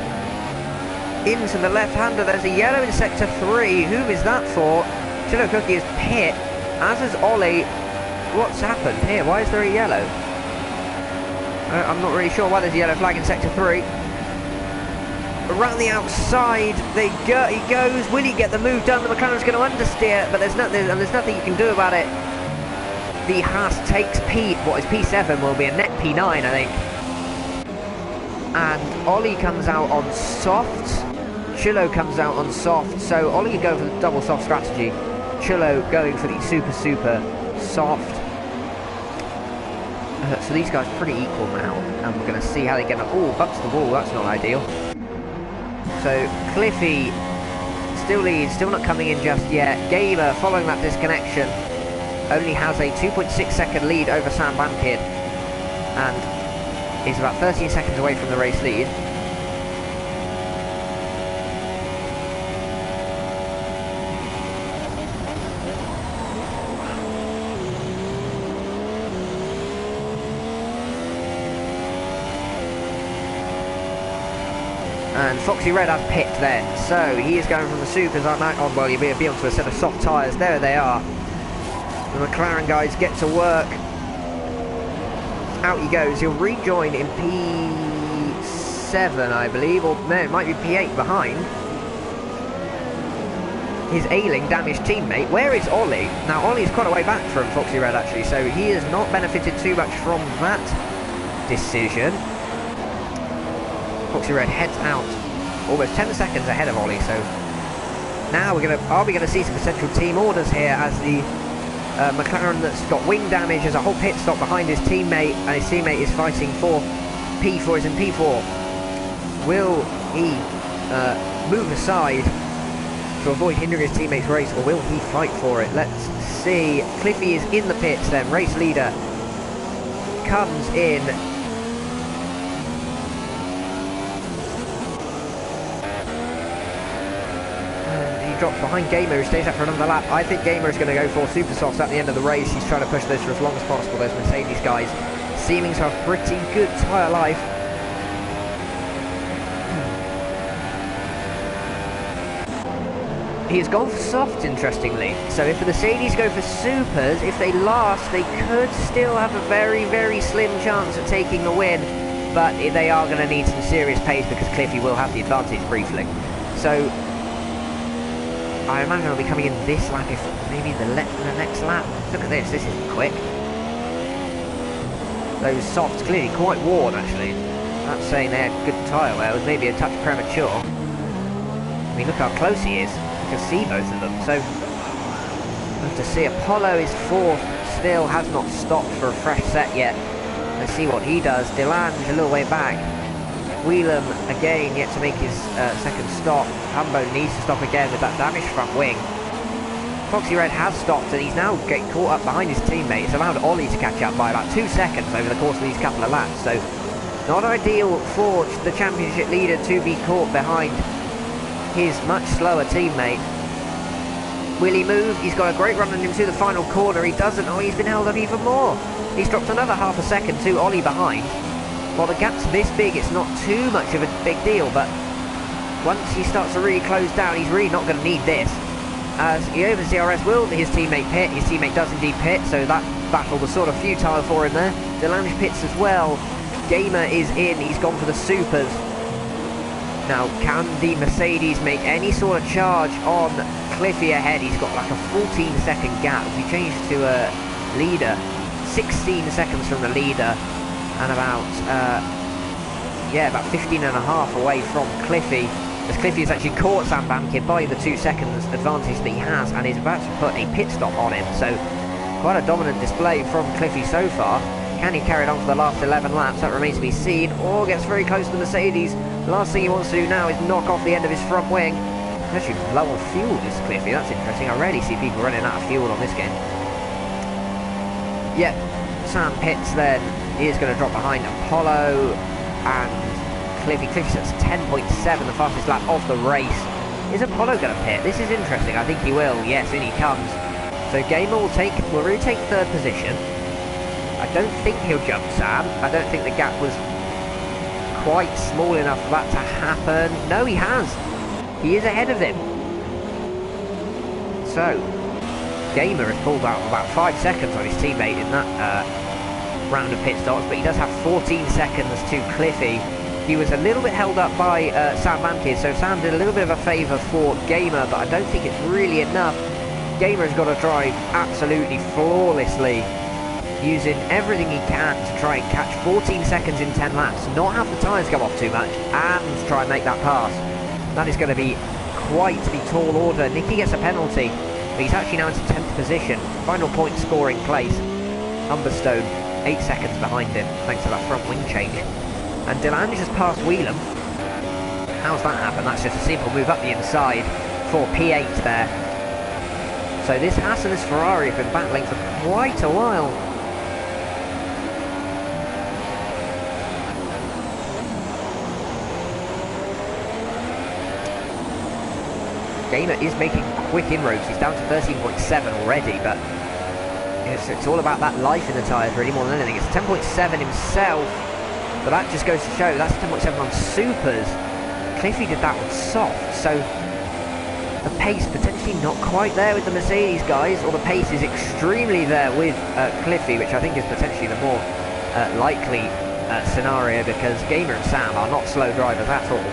into the left-hander. There's a yellow in sector 3. Who is that for? Chillo Cookie is pit, as is Ollie. What's happened here? Why is there a yellow? I'm not really sure why there's a yellow flag in sector 3. Around the outside he goes. Will he get the move done? The McLaren's going to understeer, but there's nothing you can do about it. The Haas takes what is P7, will be a net P9, I think. And Ollie comes out on soft. Chillo comes out on soft. So Ollie go for the double soft strategy. Chillo going for the super soft. So these guys are pretty equal now. And we're going to see how they get... Oh, bumps the wall. That's not ideal. So Cliffy still leads. Still not coming in just yet. Gamer, following that disconnection, only has a 2.6 second lead over Sam Bankhead. And is about 13 seconds away from the race lead. And Foxy Red has pit then, so he is going from the supers on, well, you'll be onto a set of soft tyres. There they are. The McLaren guys get to work. Out he goes. He'll rejoin in P7, I believe, or no, it might be P8 behind his ailing, damaged teammate. Where is Ollie? Now, Ollie's quite a way back from Foxy Red, actually, so he has not benefited too much from that decision. Foxy Red heads out almost 10 seconds ahead of Ollie, so now are we gonna see some potential team orders here as the McLaren that's got wing damage has a whole pit stop behind his teammate, and his teammate is fighting for P4, is in P4. Will he move aside to avoid hindering his teammate's race, or will he fight for it? Let's see. Cliffy is in the pits then, race leader comes in. Drops behind Gamer, who stays out for another lap. I think Gamer is going to go for super softs at the end of the race. He's trying to push this for as long as possible. Those Mercedes guys seeming to have pretty good tyre life. He has gone for softs, interestingly. So if the Mercedes go for supers, if they last, they could still have a very, very slim chance of taking the win. But they are going to need some serious pace because Cliffy will have the advantage briefly. So I imagine I'll be coming in this lap, if maybe the next lap. Look at this is quick. Those softs clearly quite worn, actually. That's saying they had good tyre wear. It was maybe a touch premature. I mean, look how close he is. You can see both of them. So, we'll have to see. Apollo is fourth, still has not stopped for a fresh set yet. Let's see what he does. Delange a little way back. Whelan again yet to make his second stop. Humbo needs to stop again with that damaged front wing. Foxy Red has stopped and he's now getting caught up behind his teammate. It's allowed Ollie to catch up by about 2 seconds over the course of these couple of laps. So not ideal for the championship leader to be caught behind his much slower teammate. Will he move? He's got a great run on him to the final corner. He doesn't. Oh, he's been held up even more. He's dropped another half a second to Ollie behind. While the gap's this big, it's not too much of a big deal, but once he starts to really close down, he's really not going to need this. As he opens DRS, will his teammate pit? His teammate does indeed pit, so that battle was sort of futile for him there. Delange pits as well. Gamer is in, he's gone for the supers. Now, can the Mercedes make any sort of charge on Cliffy ahead? He's got like a 14-second gap. If we change to a leader, 16 seconds from the leader, and about 15 and a half away from Cliffy, as Cliffy has actually caught Sam Bamkin by the 2 seconds advantage that he has and is about to put a pit stop on him. So quite a dominant display from Cliffy so far. Can he carry it on for the last 11 laps? That remains to be seen, or gets very close to the Mercedes. The last thing he wants to do now is knock off the end of his front wing. He's actually low on fuel, this Cliffy. That's interesting. I rarely see people running out of fuel on this game. Yeah, Sam pits then. He is going to drop behind Apollo and Cliffy. Cliffy sets 10.7, the fastest lap of the race. Is Apollo going to pit? This is interesting. I think he will. Yes, in he comes. So Gamer will retake third position. I don't think he'll jump Sam. I don't think the gap was quite small enough for that to happen. No, he has. He is ahead of him. So Gamer has pulled out about 5 seconds on his teammate in that round of pit stops, but he does have 14 seconds to Cliffy. He was a little bit held up by Sam Bamkin, so Sam did a little bit of a favour for Gamer, but I don't think it's really enough. Gamer has got to drive absolutely flawlessly, using everything he can to try and catch 14 seconds in 10 laps, not have the tyres come off too much, and try and make that pass. That is going to be quite the tall order. Nicky gets a penalty, but he's actually now into 10th position. Final point scoring place. Humberstone 8 seconds behind him, thanks to that front wing change. And Delange has passed Whelan. How's that happened? That's just a simple move up the inside for P8 there. So this Haas and this Ferrari have been battling for quite a while. Gamer is making quick inroads. He's down to 13.7 already, but it's all about that life in the tyres really more than anything. It's 10.7 himself, but that just goes to show that's 10.7 on supers. Cliffy did that with soft, so the pace potentially not quite there with the Mercedes guys, or the pace is extremely there with Cliffy, which I think is potentially the more likely scenario, because Gamer and Sam are not slow drivers at all.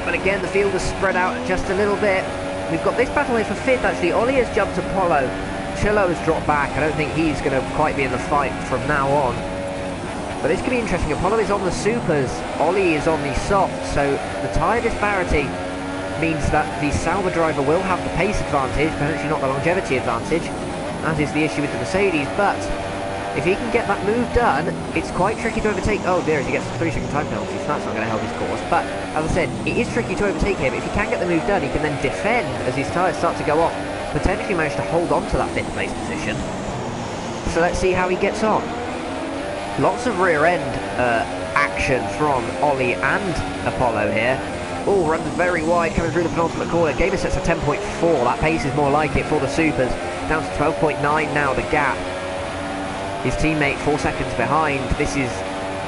But again, the field is spread out just a little bit. We've got this battle here for 5th actually. Ollie has jumped Apollo. Chillo has dropped back. I don't think he's going to quite be in the fight from now on. But this could be interesting. Apollo is on the supers. Ollie is on the softs. So the tyre disparity means that the Sauber driver will have the pace advantage, potentially not the longevity advantage, as is the issue with the Mercedes. But if he can get that move done, it's quite tricky to overtake. Oh dear, he gets a 3-second time penalty, so that's not going to help his cause. But as I said, it is tricky to overtake him. If he can get the move done, he can then defend as his tyres start to go off. Potentially manage to hold on to that 5th place position. So let's see how he gets on. Lots of rear end action from Ollie and Apollo here. Oh, runs very wide coming through the penultimate corner. Gamer sets a 10.4. That pace is more like it for the supers. Down to 12.9 now, the gap. His teammate 4 seconds behind. This is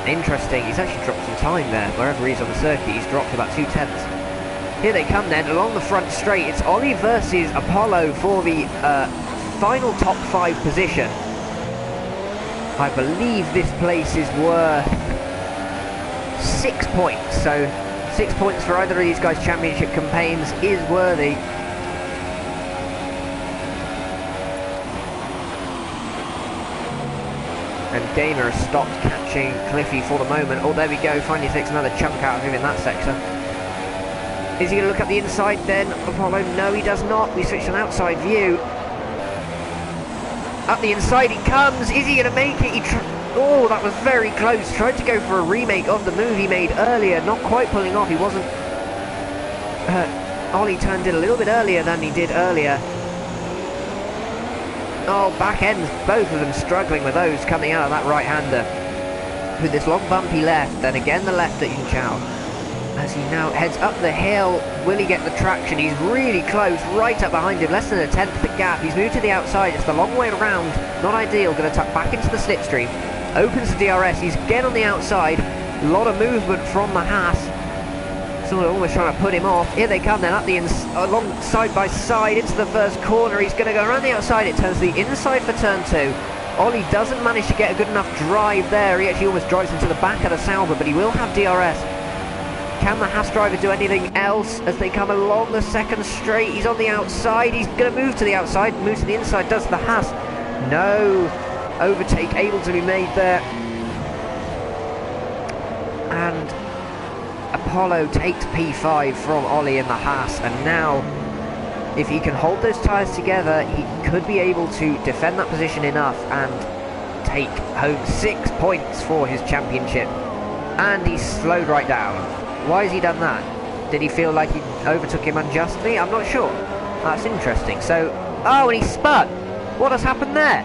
interesting. He's actually dropped some time there. Wherever he's on the circuit, he's dropped about 2 tenths. Here they come then, along the front straight. It's Ollie versus Apollo for the final top 5 position. I believe this place is worth 6 points. So 6 points for either of these guys' championship campaigns is worthy. And Gamer has stopped catching Cliffy for the moment. Oh, there we go. Finally takes another chunk out of him in that sector. Is he going to look at the inside then? Apollo, no, he does not. We switched an outside view. Up the inside he comes. Is he going to make it? Oh, that was very close. Tried to go for a remake of the move he made earlier. Not quite pulling off. He wasn't... Ollie turned in a little bit earlier than he did earlier. Oh, back ends, both of them struggling with those coming out of that right-hander. With this long bumpy left, then again the left at Yin Chao. As he now heads up the hill, will he get the traction? He's really close, right up behind him, less than a tenth the gap. He's moved to the outside, it's the long way around, not ideal, going to tuck back into the slipstream. Opens the DRS, he's again on the outside, a lot of movement from the Haas. Sort of almost trying to put him off. Here they come then, up the along side by side into the first corner. He's going to go around the outside. It turns to the inside for turn 2. Ollie doesn't manage to get a good enough drive there. He actually almost drives into the back of the Sauber, but he will have DRS. Can the Haas driver do anything else as they come along the second straight? He's on the outside. He's going to move to the outside, move to the inside. Does the Haas? No. Overtake able to be made there. And Apollo takes P5 from Ollie in the Haas, and now if he can hold those tyres together, he could be able to defend that position enough and take home 6 points for his championship. And he's slowed right down. Why has he done that? Did he feel like he overtook him unjustly? I'm not sure. That's interesting. So, oh, and he spun. What has happened there?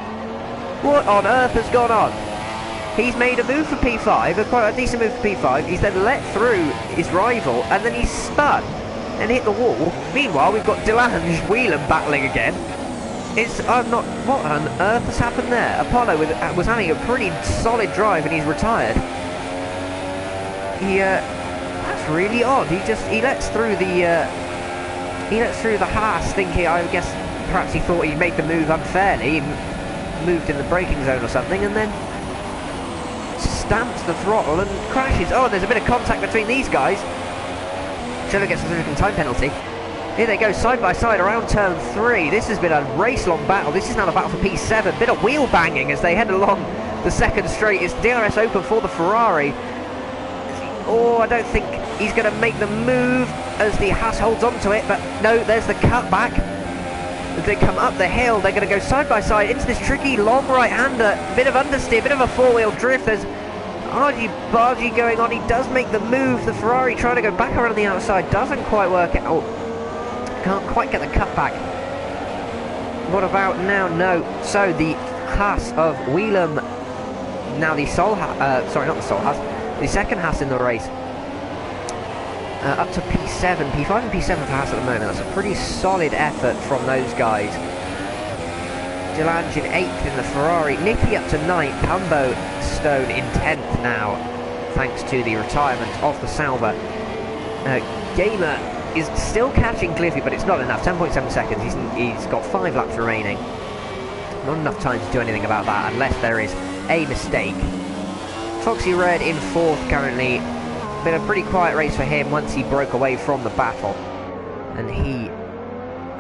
What on earth has gone on? He's made a move for P5, quite a decent move for P5. He's then let through his rival, and then he's spun and hit the wall. Meanwhile, we've got Delange, Whelan battling again. It's not. What on earth has happened there? Apollo was having a pretty solid drive, and he's retired. That's really odd. He lets through the Haas, thinking, I guess perhaps he thought he made the move unfairly, moved in the braking zone or something, and then stamps the throttle and crashes. Oh, there's a bit of contact between these guys. Chillo gets a second time penalty. Here they go side by side around turn 3. This has been a race-long battle. This is now the battle for P7. Bit of wheel banging as they head along the second straight. It's DRS open for the Ferrari. Oh, I don't think he's going to make the move as the Haas holds on to it, but no, there's the cutback. As they come up the hill, they're going to go side by side into this tricky long right-hander. Bit of understeer, bit of a four-wheel drift. There's argy-bargy going on. He does make the move. The Ferrari trying to go back around the outside. Doesn't quite work out. Oh, can't quite get the cutback. What about now? No. So the Haas of Whelan, now the Sol Haas, sorry, not the Sol Haas, the second Haas in the race. Up to P7, P5 and P7 for Haas at the moment. That's a pretty solid effort from those guys. Delange in 8th in the Ferrari. Nicky up to 9th. Humbo Stone in 10th now. thanks to the retirement of the Sauber. Gamer is still catching Cliffy, but it's not enough. 10.7 seconds. He's got 5 laps remaining. Not enough time to do anything about that unless there is a mistake. Foxy Red in 4th currently. Been a pretty quiet race for him once he broke away from the battle. And he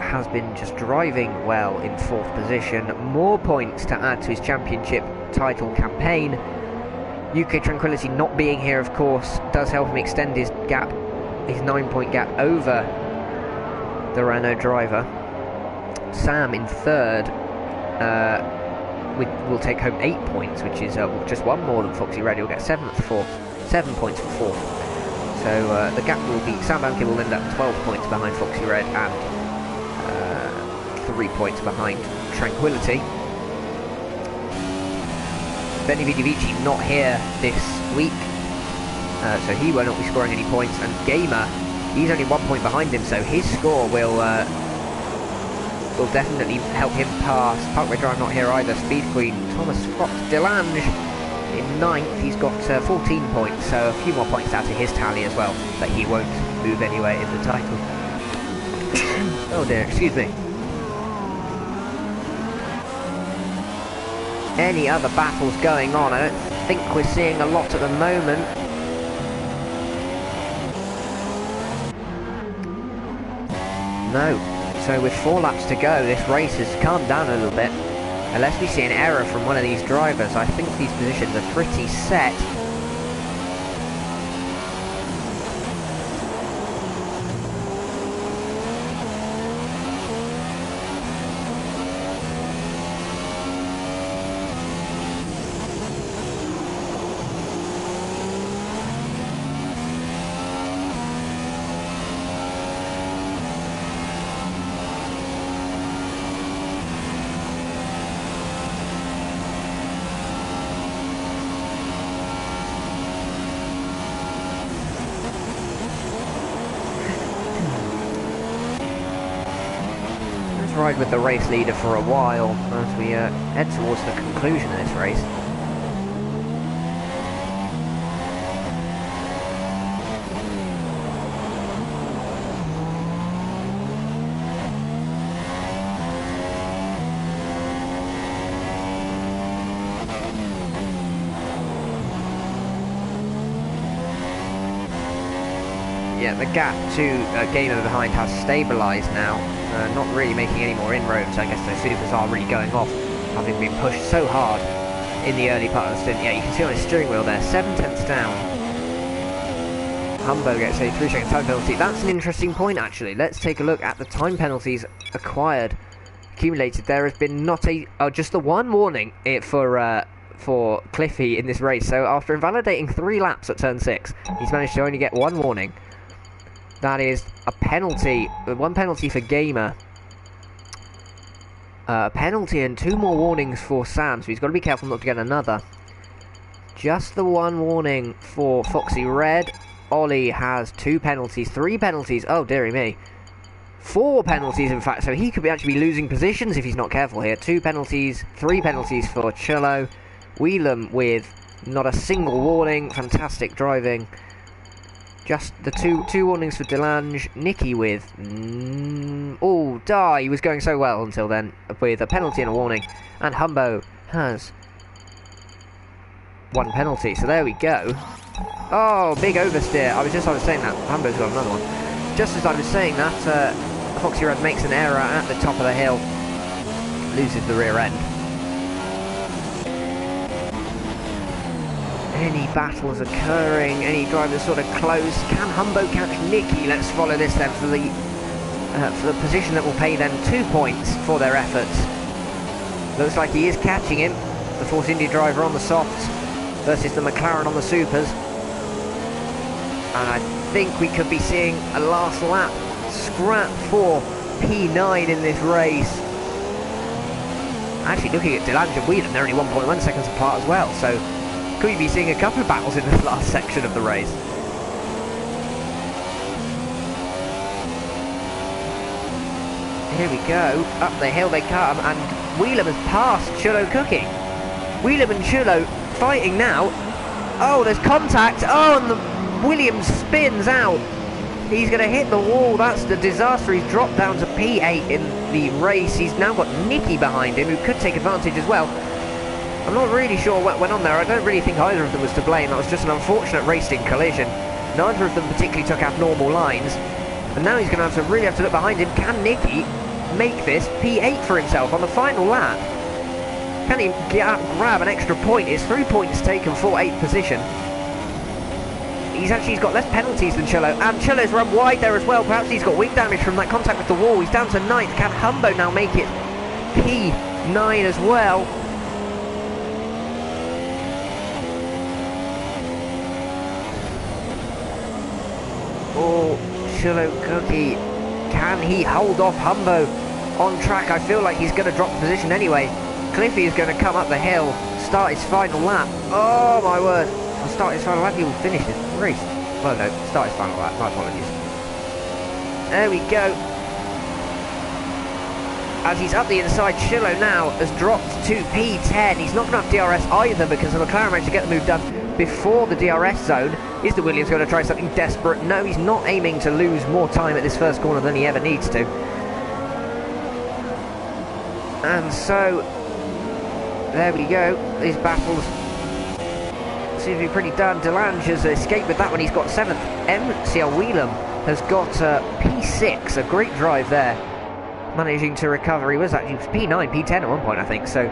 has been just driving well in 4th position. More points to add to his championship title campaign. UK Tranquility not being here, of course, does help him extend his gap, his 9-point gap over the Renault driver. Sam in 3rd will take home 8 points, which is just 1 more than Foxy Red. He'll get 7th for 7 points for 4th. So the gap will be, Sam Banke will end up 12 points behind Foxy Red and 3 points behind Tranquility. Benny Vidivici not here this week, so he will not be scoring any points. And Gamer, he's only 1 point behind him, so his score will definitely help him pass. Parkway Drive not here either. Speed Queen, Thomas Fox Delange in 9th. He's got 14 points, so a few more points out of his tally as well, but he won't move anywhere in the title. Oh dear, excuse me. Any other battles going on? I don't think we're seeing a lot at the moment. No. So with 4 laps to go, this race has calmed down a little bit. Unless we see an error from one of these drivers, I think these positions are pretty set. Ride with the race leader for a while as we head towards the conclusion of this race. Yeah, the gap to Gamer behind has stabilised now. Not really making any more inroads. I guess those supers are really going off, having been pushed so hard in the early part of the stint. Yeah, you can see on his steering wheel there, 7/10 down. Humbo gets a 3-second time penalty. That's an interesting point, actually. Let's take a look at the time penalties accumulated. There has been not just the one warning for Cliffy in this race. So after invalidating 3 laps at turn 6, he's managed to only get 1 warning. That is a penalty, 1 penalty for Gamer. A penalty and 2 more warnings for Sam, so he's got to be careful not to get another. Just the 1 warning for Foxy Red. Ollie has 2 penalties, 3 penalties, oh dearie me. 4 penalties in fact, so he could actually be losing positions if he's not careful here. 2 penalties, 3 penalties for Chillo. Whelan with not a single warning, fantastic driving. Just the two warnings for Delange. Nicky with... oh, he was going so well until then, with a penalty and a warning. And Humbo has 1 penalty, so there we go. Oh, big oversteer. I was saying that. Humbo's got another one. Just as I was saying that, Foxy Red makes an error at the top of the hill. Loses the rear end. Any battles occurring, any drivers sort of close. Can Humbo catch Nicky? Let's follow this then for the position that will pay them 2 points for their efforts. Looks like he is catching him. The Force India driver on the softs versus the McLaren on the supers. And I think we could be seeing a last lap scrap for P9 in this race. Actually, looking at Delange and Whelan, they're only 1.1 seconds apart as well, so could we be seeing a couple of battles in this last section of the race? Here we go, up the hill they come, and Whelan has passed Chillo Cooking. Whelan and Chillo fighting now. Oh, there's contact. Oh, and the Williams spins out. He's going to hit the wall. That's the disaster. He's dropped down to P8 in the race. He's now got Nicky behind him, who could take advantage as well. I'm not really sure what went on there. I don't really think either of them was to blame. That was just an unfortunate racing collision. Neither of them particularly took abnormal lines. And now he's going to really have to look behind him. Can Nicky make this P8 for himself on the final lap? Can he grab an extra point? It's 3 points taken for 8th position. He's got less penalties than Chillo, and Chillo's run wide there as well. Perhaps he's got wing damage from that contact with the wall. He's down to 9th. Can Humbo now make it P9 as well? Oh, Chillo Cookie, can he hold off Humbo on track? I feel like he's going to drop the position anyway. Cliffy is going to come up the hill, start his final lap. Oh my word. I'll start his final lap, he will finish his race. Well no, start his final lap, my apologies. There we go. As he's up the inside, Chillo now has dropped to P10. He's not going to have DRS either because the McLaren managed to get the move done before the DRS zone. Is the Williams going to try something desperate? No, he's not aiming to lose more time at this first corner than he ever needs to. And so, there we go. These battles seem to be pretty done. Delange has escaped with that one. He's got 7th. MCL Whelan has got P6. A great drive there. Managing to recover. He was actually P9, P10 at one point, I think. So,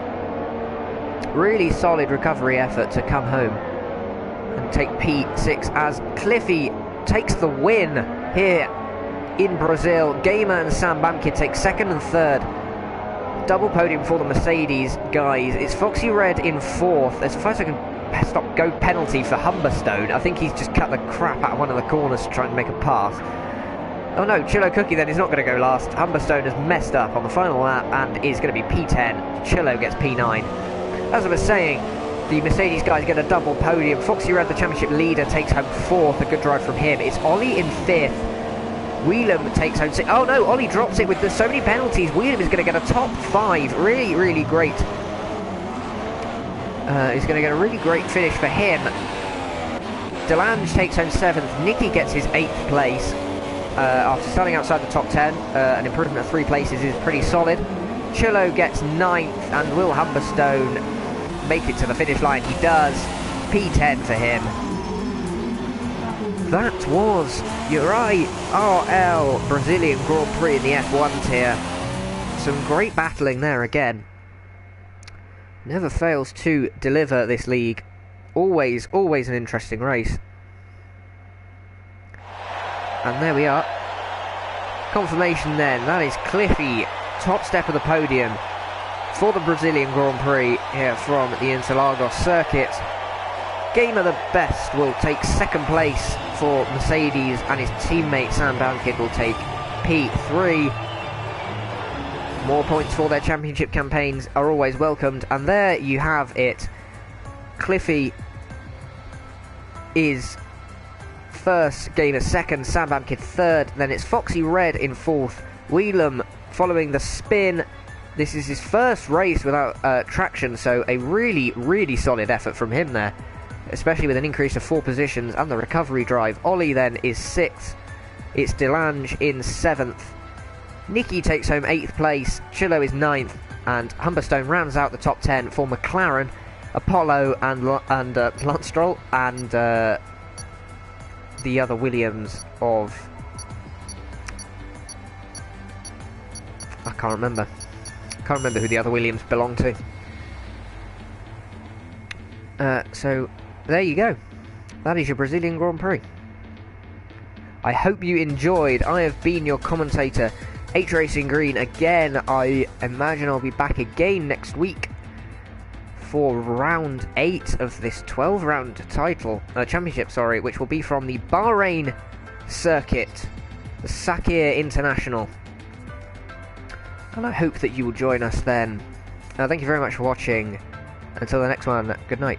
really solid recovery effort to come home and take P6 as Cliffy takes the win here in Brazil. Gamer and Sam Bamkid take 2nd and 3rd. Double podium for the Mercedes guys. It's Foxy Red in 4th. There's a 5-second stop-go penalty for Humberstone. I think he's just cut the crap out of one of the corners to try and make a pass. Oh no, Chillo Cookie then is not going to go last. Humberstone has messed up on the final lap and is going to be P10. Chillo gets P9. As I was saying, the Mercedes guys get a double podium. Foxy Red, the championship leader, takes home 4th. A good drive from him. It's Ollie in 5th. Whelan takes home 6th. Oh no, Ollie drops it with so many penalties. Whelan is going to get a top 5. Really, really great. He's going to get a really great finish for him. Delange takes home 7th. Nicky gets his 8th place. After starting outside the top 10, an improvement of 3 places is pretty solid. Chillo gets 9th, and will Humberstone make it to the finish line? He does. P10 for him. That was your IRL Brazilian Grand Prix in the F1 tier. Some great battling there again. Never fails to deliver this league. Always an interesting race. And there we are. Confirmation then. That is Cliffy, top step of the podium for the Brazilian Grand Prix here from the Interlagos circuit. Gamer the Best will take 2nd place for Mercedes, and his teammate Sam Bamkid will take P3. More points for their championship campaigns are always welcomed, and there you have it. Cliffy is 1st, Gamer 2nd, Sam Bamkid 3rd, then it's Foxy Red in 4th, Whelan following the spin. This is his first race without traction, so a really solid effort from him there, especially with an increase of 4 positions and the recovery drive. Ollie then is 6th, it's Delange in 7th, Nicky takes home 8th place, Chillo is 9th, and Humberstone rounds out the top 10 for McLaren, Apollo and Lance Stroll, and the other Williams of... I can't remember who the other Williams belong to. So, there you go. That is your Brazilian Grand Prix. I hope you enjoyed. I have been your commentator, H Racing Green. Again, I imagine I'll be back again next week for round 8 of this 12-round championship, which will be from the Bahrain circuit, the Sakir International. And I hope that you will join us then. Thank you very much for watching. Until the next one, good night.